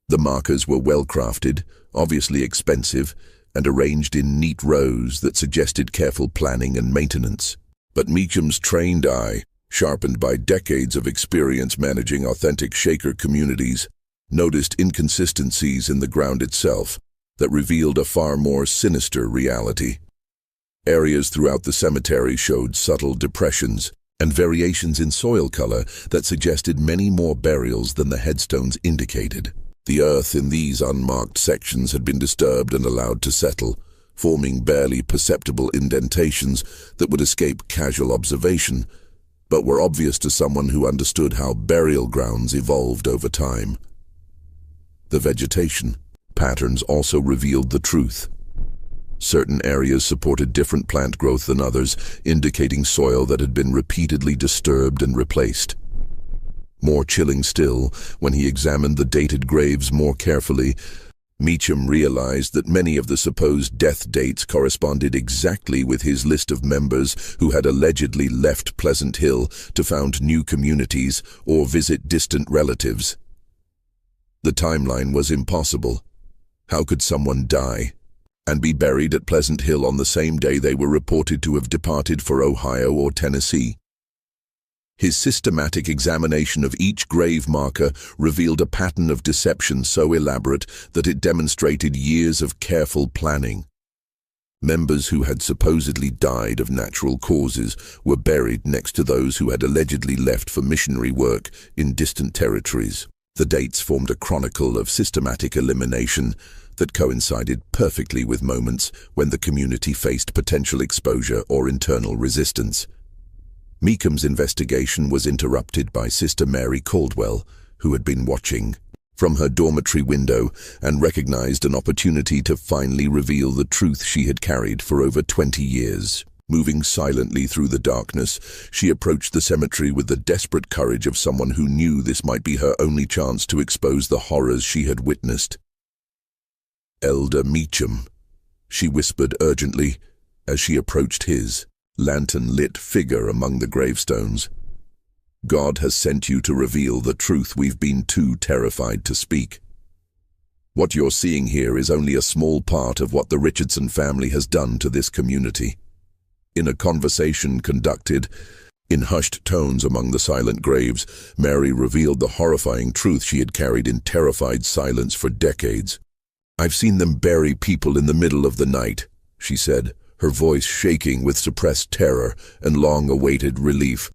The markers were well-crafted, obviously expensive, and arranged in neat rows that suggested careful planning and maintenance. But Meacham's trained eye, sharpened by decades of experience managing authentic Shaker communities, noticed inconsistencies in the ground itself that revealed a far more sinister reality. Areas throughout the cemetery showed subtle depressions and variations in soil color that suggested many more burials than the headstones indicated. The earth in these unmarked sections had been disturbed and allowed to settle, forming barely perceptible indentations that would escape casual observation, but were obvious to someone who understood how burial grounds evolved over time. The vegetation patterns also revealed the truth. Certain areas supported different plant growth than others, indicating soil that had been repeatedly disturbed and replaced. More chilling still, when he examined the dated graves more carefully, Meacham realized that many of the supposed death dates corresponded exactly with his list of members who had allegedly left Pleasant Hill to found new communities or visit distant relatives. The timeline was impossible. How could someone die and be buried at Pleasant Hill on the same day they were reported to have departed for Ohio or Tennessee? His systematic examination of each grave marker revealed a pattern of deception so elaborate that it demonstrated years of careful planning. Members who had supposedly died of natural causes were buried next to those who had allegedly left for missionary work in distant territories. The dates formed a chronicle of systematic elimination that coincided perfectly with moments when the community faced potential exposure or internal resistance. Meacham's investigation was interrupted by Sister Mary Caldwell, who had been watching from her dormitory window and recognized an opportunity to finally reveal the truth she had carried for over 20 years. Moving silently through the darkness, she approached the cemetery with the desperate courage of someone who knew this might be her only chance to expose the horrors she had witnessed. "Elder Meacham," she whispered urgently as she approached his lantern-lit figure among the gravestones. "God has sent you to reveal the truth we've been too terrified to speak. What you're seeing here is only a small part of what the Richardson family has done to this community." In a conversation conducted in hushed tones among the silent graves, Mary revealed the horrifying truth she had carried in terrified silence for decades. "I've seen them bury people in the middle of the night," she said, her voice shaking with suppressed terror and long-awaited relief.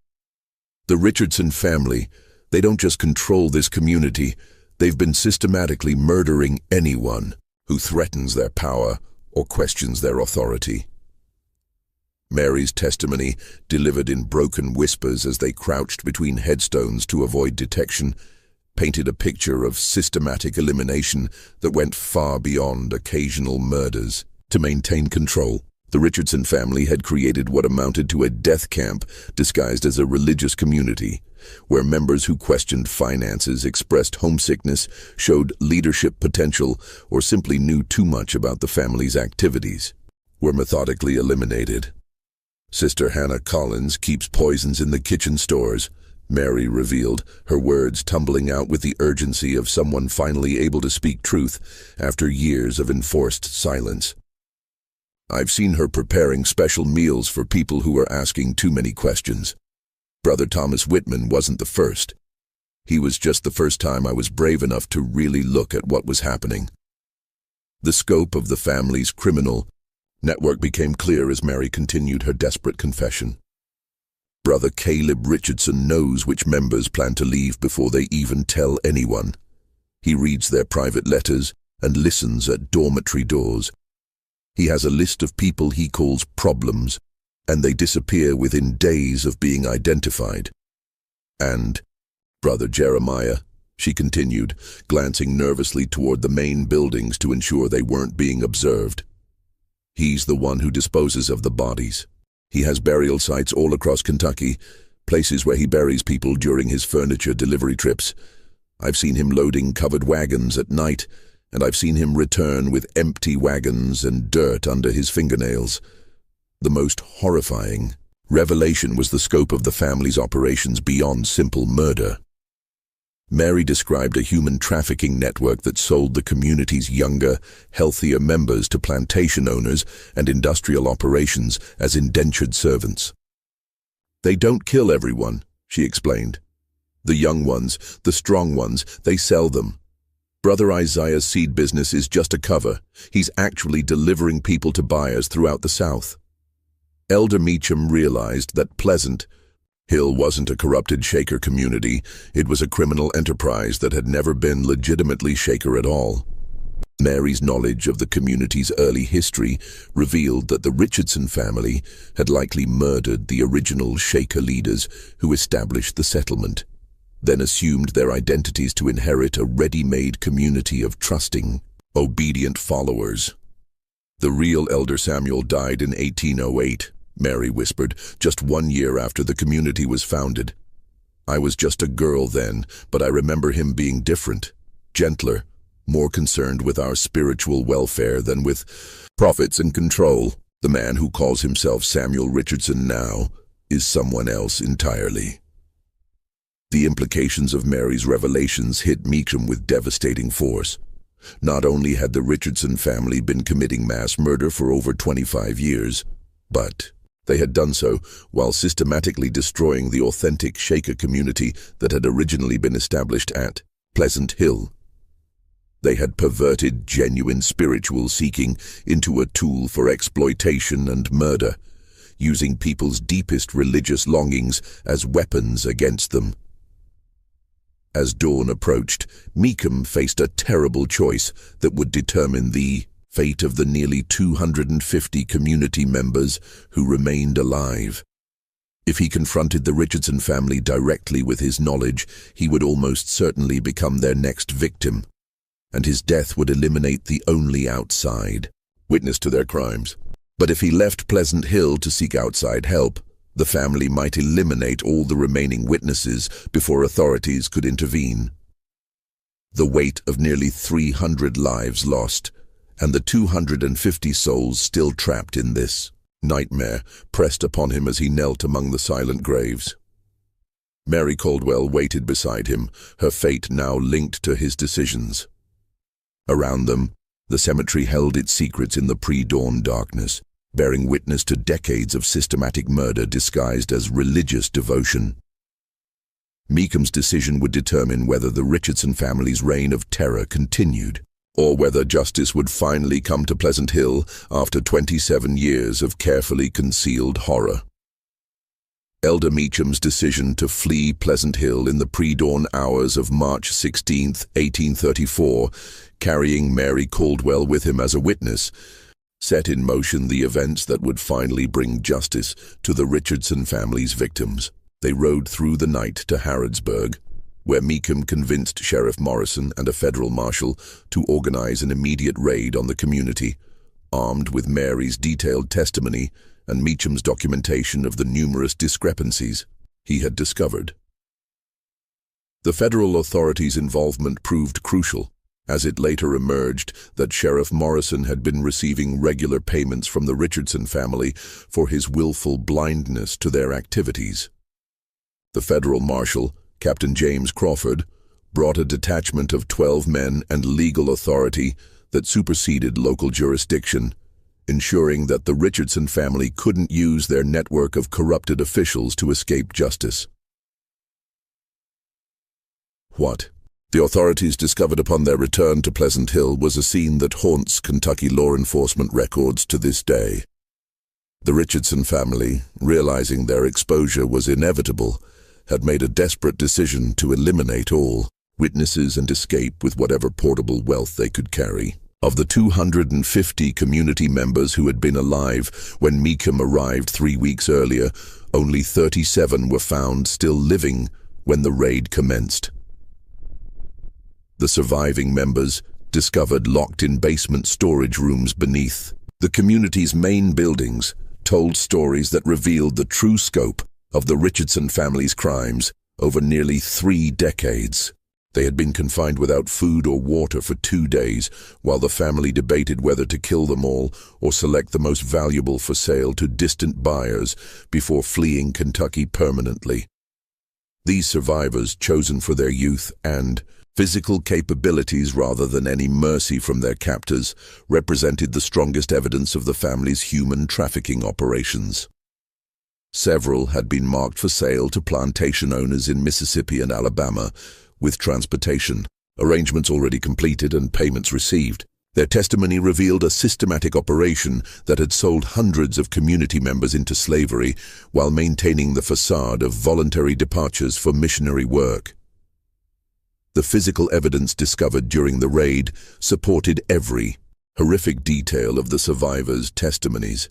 "The Richardson family, they don't just control this community, they've been systematically murdering anyone who threatens their power or questions their authority." Mary's testimony, delivered in broken whispers as they crouched between headstones to avoid detection, painted a picture of systematic elimination that went far beyond occasional murders. To maintain control, the Richardson family had created what amounted to a death camp disguised as a religious community, where members who questioned finances, expressed homesickness, showed leadership potential, or simply knew too much about the family's activities, were methodically eliminated. "Sister Hannah Collins keeps poisons in the kitchen stores," Mary revealed, her words tumbling out with the urgency of someone finally able to speak truth after years of enforced silence. "I've seen her preparing special meals for people who were asking too many questions. Brother Thomas Whitman wasn't the first. He was just the first time I was brave enough to really look at what was happening." The scope of the family's criminal network became clear as Mary continued her desperate confession. "Brother Caleb Richardson knows which members plan to leave before they even tell anyone. He reads their private letters and listens at dormitory doors. He has a list of people he calls problems, and they disappear within days of being identified. And Brother Jeremiah," she continued, glancing nervously toward the main buildings to ensure they weren't being observed. "He's the one who disposes of the bodies. He has burial sites all across Kentucky, places where he buries people during his furniture delivery trips. I've seen him loading covered wagons at night and I've seen him return with empty wagons and dirt under his fingernails. The most horrifying revelation was the scope of the family's operations beyond simple murder. Mary described a human trafficking network that sold the community's younger, healthier members to plantation owners and industrial operations as indentured servants. "They don't kill everyone," she explained. "The young ones, the strong ones, they sell them. Brother Isaiah's seed business is just a cover. He's actually delivering people to buyers throughout the South." Elder Meacham realized that Pleasant Hill wasn't a corrupted Shaker community. It was a criminal enterprise that had never been legitimately Shaker at all. Mary's knowledge of the community's early history revealed that the Richardson family had likely murdered the original Shaker leaders who established the settlement, then assumed their identities to inherit a ready-made community of trusting, obedient followers. "The real Elder Samuel died in 1808, Mary whispered, "just 1 year after the community was founded. I was just a girl then, but I remember him being different, gentler, more concerned with our spiritual welfare than with profits and control. The man who calls himself Samuel Richardson now is someone else entirely." The implications of Mary's revelations hit Meacham with devastating force. Not only had the Richardson family been committing mass murder for over 25 years, but they had done so while systematically destroying the authentic Shaker community that had originally been established at Pleasant Hill. They had perverted genuine spiritual seeking into a tool for exploitation and murder, using people's deepest religious longings as weapons against them. As dawn approached, Meacham faced a terrible choice that would determine the fate of the nearly 250 community members who remained alive. If he confronted the Richardson family directly with his knowledge, he would almost certainly become their next victim, and his death would eliminate the only outside witness to their crimes. But if he left Pleasant Hill to seek outside help, the family might eliminate all the remaining witnesses before authorities could intervene. The weight of nearly 300 lives lost, and the 250 souls still trapped in this nightmare, pressed upon him as he knelt among the silent graves. Mary Caldwell waited beside him, her fate now linked to his decisions. Around them, the cemetery held its secrets in the pre-dawn darkness, bearing witness to decades of systematic murder disguised as religious devotion. Meacham's decision would determine whether the Richardson family's reign of terror continued, or whether justice would finally come to Pleasant Hill after 27 years of carefully concealed horror. Elder Meacham's decision to flee Pleasant Hill in the pre-dawn hours of March 16, 1834, carrying Mary Caldwell with him as a witness, set in motion the events that would finally bring justice to the Richardson family's victims. They rode through the night to Harrodsburg, where Meacham convinced Sheriff Morrison and a federal marshal to organize an immediate raid on the community, armed with Mary's detailed testimony and Meacham's documentation of the numerous discrepancies he had discovered. The federal authorities' involvement proved crucial, as it later emerged that Sheriff Morrison had been receiving regular payments from the Richardson family for his willful blindness to their activities. The federal marshal, Captain James Crawford, brought a detachment of 12 men and legal authority that superseded local jurisdiction, ensuring that the Richardson family couldn't use their network of corrupted officials to escape justice. What the authorities discovered upon their return to Pleasant Hill was a scene that haunts Kentucky law enforcement records to this day. The Richardson family, realizing their exposure was inevitable, had made a desperate decision to eliminate all witnesses and escape with whatever portable wealth they could carry. Of the 250 community members who had been alive when Meacham arrived 3 weeks earlier, only 37 were found still living when the raid commenced. The surviving members, discovered locked in basement storage rooms beneath the community's main buildings, told stories that revealed the true scope of the Richardson family's crimes over nearly 3 decades. They had been confined without food or water for 2 days, while the family debated whether to kill them all or select the most valuable for sale to distant buyers before fleeing Kentucky permanently. These survivors, chosen for their youth and physical capabilities rather than any mercy from their captors, represented the strongest evidence of the family's human trafficking operations. Several had been marked for sale to plantation owners in Mississippi and Alabama, with transportation arrangements already completed and payments received. Their testimony revealed a systematic operation that had sold hundreds of community members into slavery while maintaining the facade of voluntary departures for missionary work. The physical evidence discovered during the raid supported every horrific detail of the survivors' testimonies.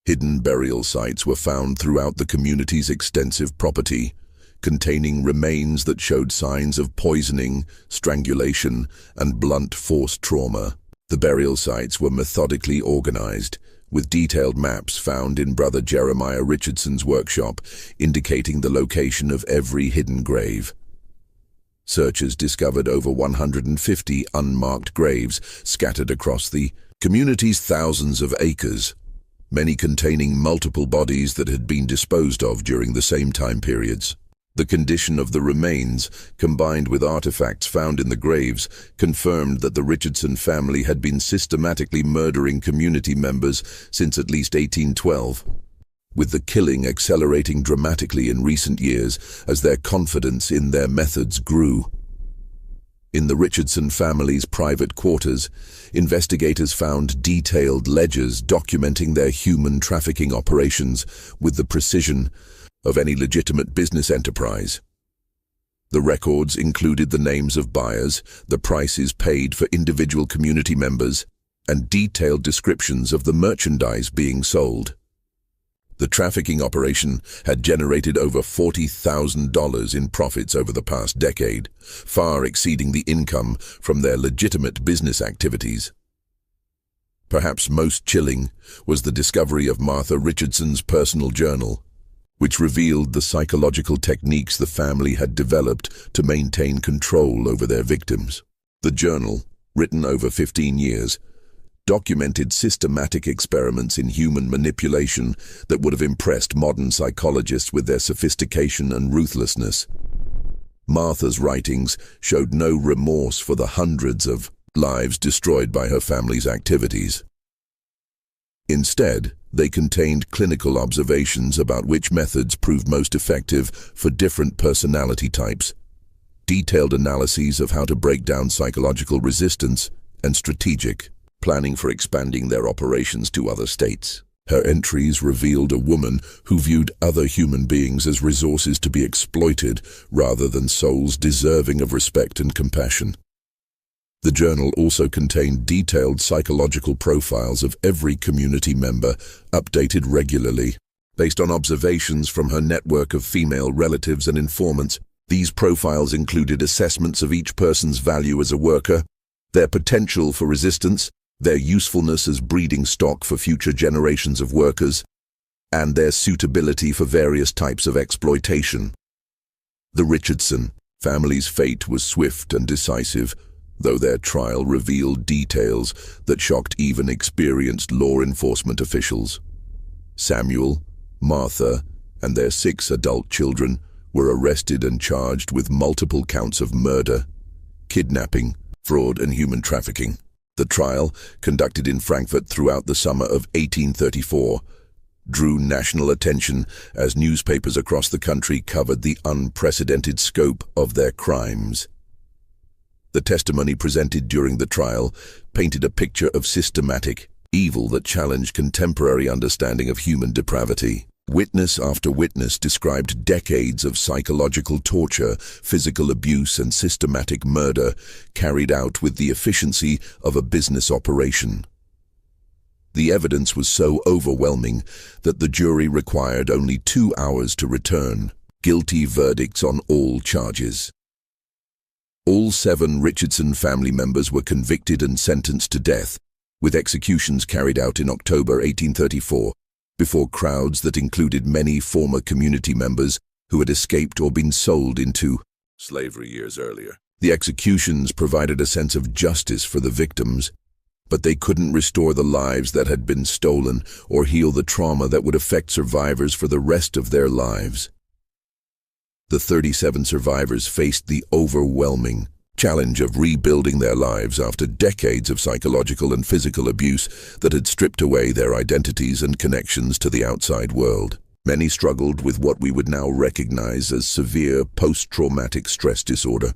Hidden burial sites were found throughout the community's extensive property, containing remains that showed signs of poisoning, strangulation, and blunt force trauma. The burial sites were methodically organized, with detailed maps found in Brother Jeremiah Richardson's workshop indicating the location of every hidden grave. Searchers discovered over 150 unmarked graves scattered across the community's thousands of acres, many containing multiple bodies that had been disposed of during the same time periods. The condition of the remains, combined with artifacts found in the graves, confirmed that the Richardson family had been systematically murdering community members since at least 1812, with the killing accelerating dramatically in recent years as their confidence in their methods grew. In the Richardson family's private quarters, investigators found detailed ledgers documenting their human trafficking operations with the precision of any legitimate business enterprise. The records included the names of buyers, the prices paid for individual community members, and detailed descriptions of the merchandise being sold. The trafficking operation had generated over $40,000 in profits over the past decade, far exceeding the income from their legitimate business activities. Perhaps most chilling was the discovery of Martha Richardson's personal journal, which revealed the psychological techniques the family had developed to maintain control over their victims. The journal, written over 15 years, documented systematic experiments in human manipulation that would have impressed modern psychologists with their sophistication and ruthlessness. Martha's writings showed no remorse for the hundreds of lives destroyed by her family's activities. Instead, they contained clinical observations about which methods proved most effective for different personality types, detailed analyses of how to break down psychological resistance, and strategic planning for expanding their operations to other states. Her entries revealed a woman who viewed other human beings as resources to be exploited rather than souls deserving of respect and compassion. The journal also contained detailed psychological profiles of every community member, updated regularly. Based on observations from her network of female relatives and informants, these profiles included assessments of each person's value as a worker, their potential for resistance, their usefulness as breeding stock for future generations of workers, and their suitability for various types of exploitation. The Richardson family's fate was swift and decisive, though their trial revealed details that shocked even experienced law enforcement officials. Samuel, Martha, and their 6 adult children were arrested and charged with multiple counts of murder, kidnapping, fraud, and human trafficking. The trial, conducted in Frankfurt throughout the summer of 1834, drew national attention as newspapers across the country covered the unprecedented scope of their crimes. The testimony presented during the trial painted a picture of systematic evil that challenged contemporary understanding of human depravity. Witness after witness described decades of psychological torture, physical abuse, and systematic murder carried out with the efficiency of a business operation. The evidence was so overwhelming that the jury required only 2 hours to return guilty verdicts on all charges. All 7 Richardson family members were convicted and sentenced to death, with executions carried out in October 1834, before crowds that included many former community members who had escaped or been sold into slavery years earlier. The executions provided a sense of justice for the victims, but they couldn't restore the lives that had been stolen or heal the trauma that would affect survivors for the rest of their lives. The 37 survivors faced the overwhelming challenge of rebuilding their lives after decades of psychological and physical abuse that had stripped away their identities and connections to the outside world. Many struggled with what we would now recognize as severe post-traumatic stress disorder,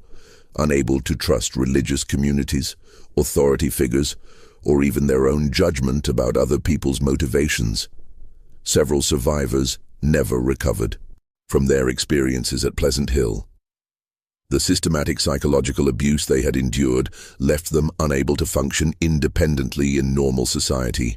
unable to trust religious communities, authority figures, or even their own judgment about other people's motivations. Several survivors never recovered from their experiences at Pleasant Hill. The systematic psychological abuse they had endured left them unable to function independently in normal society.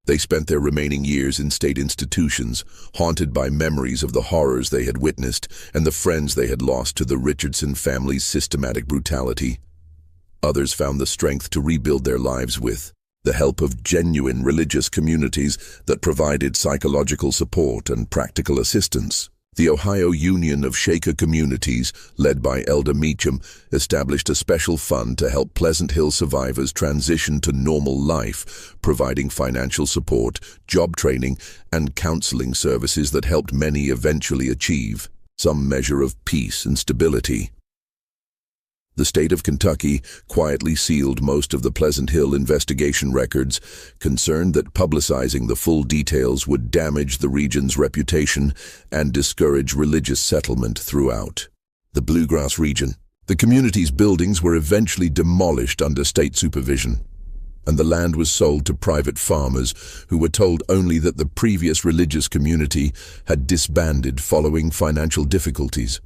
They spent their remaining years in state institutions, haunted by memories of the horrors they had witnessed and the friends they had lost to the Richardson family's systematic brutality. Others found the strength to rebuild their lives with the help of genuine religious communities that provided psychological support and practical assistance. The Ohio Union of Shaker Communities, led by Elder Meacham, established a special fund to help Pleasant Hill survivors transition to normal life, providing financial support, job training, and counseling services that helped many eventually achieve some measure of peace and stability. The state of Kentucky quietly sealed most of the Pleasant Hill investigation records, concerned that publicizing the full details would damage the region's reputation and discourage religious settlement throughout the Bluegrass region. The community's buildings were eventually demolished under state supervision, and the land was sold to private farmers who were told only that the previous religious community had disbanded following financial difficulties.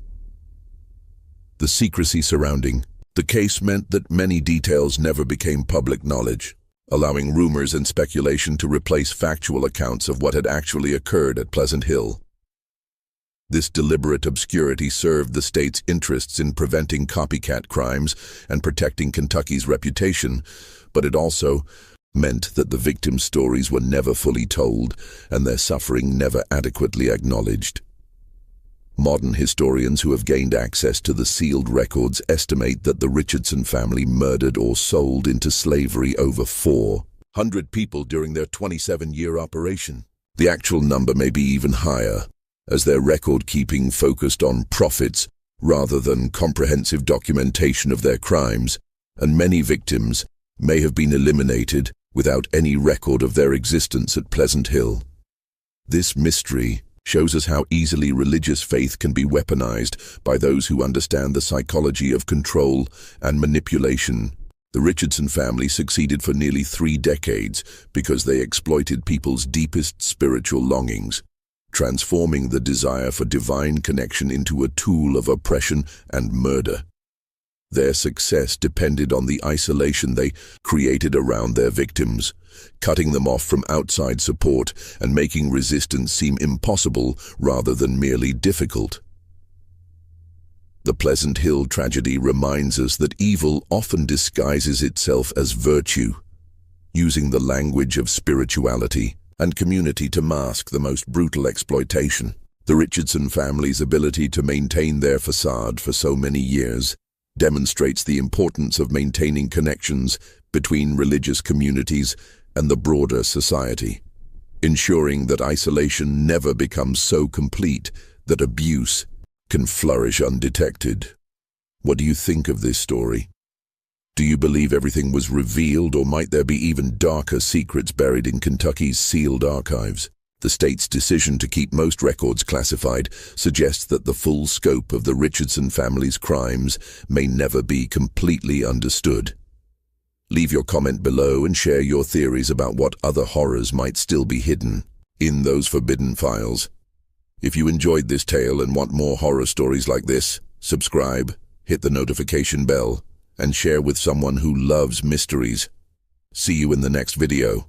The secrecy surrounding the case meant that many details never became public knowledge, allowing rumors and speculation to replace factual accounts of what had actually occurred at Pleasant Hill. This deliberate obscurity served the state's interests in preventing copycat crimes and protecting Kentucky's reputation, but it also meant that the victims' stories were never fully told and their suffering never adequately acknowledged. Modern historians who have gained access to the sealed records estimate that the Richardson family murdered or sold into slavery over 400 people during their 27-year operation. The actual number may be even higher, as their record-keeping focused on profits rather than comprehensive documentation of their crimes, and many victims may have been eliminated without any record of their existence at Pleasant Hill. This mystery shows us how easily religious faith can be weaponized by those who understand the psychology of control and manipulation. The Richardson family succeeded for nearly 3 decades because they exploited people's deepest spiritual longings, transforming the desire for divine connection into a tool of oppression and murder. Their success depended on the isolation they created around their victims, cutting them off from outside support and making resistance seem impossible rather than merely difficult. The Pleasant Hill tragedy reminds us that evil often disguises itself as virtue, using the language of spirituality and community to mask the most brutal exploitation. The Richardson family's ability to maintain their facade for so many years demonstrates the importance of maintaining connections between religious communities and the broader society, ensuring that isolation never becomes so complete that abuse can flourish undetected. What do you think of this story? Do you believe everything was revealed, or might there be even darker secrets buried in Kentucky's sealed archives? The state's decision to keep most records classified suggests that the full scope of the Richardson family's crimes may never be completely understood. Leave your comment below and share your theories about what other horrors might still be hidden in those forbidden files. If you enjoyed this tale and want more horror stories like this, subscribe, hit the notification bell, and share with someone who loves mysteries. See you in the next video.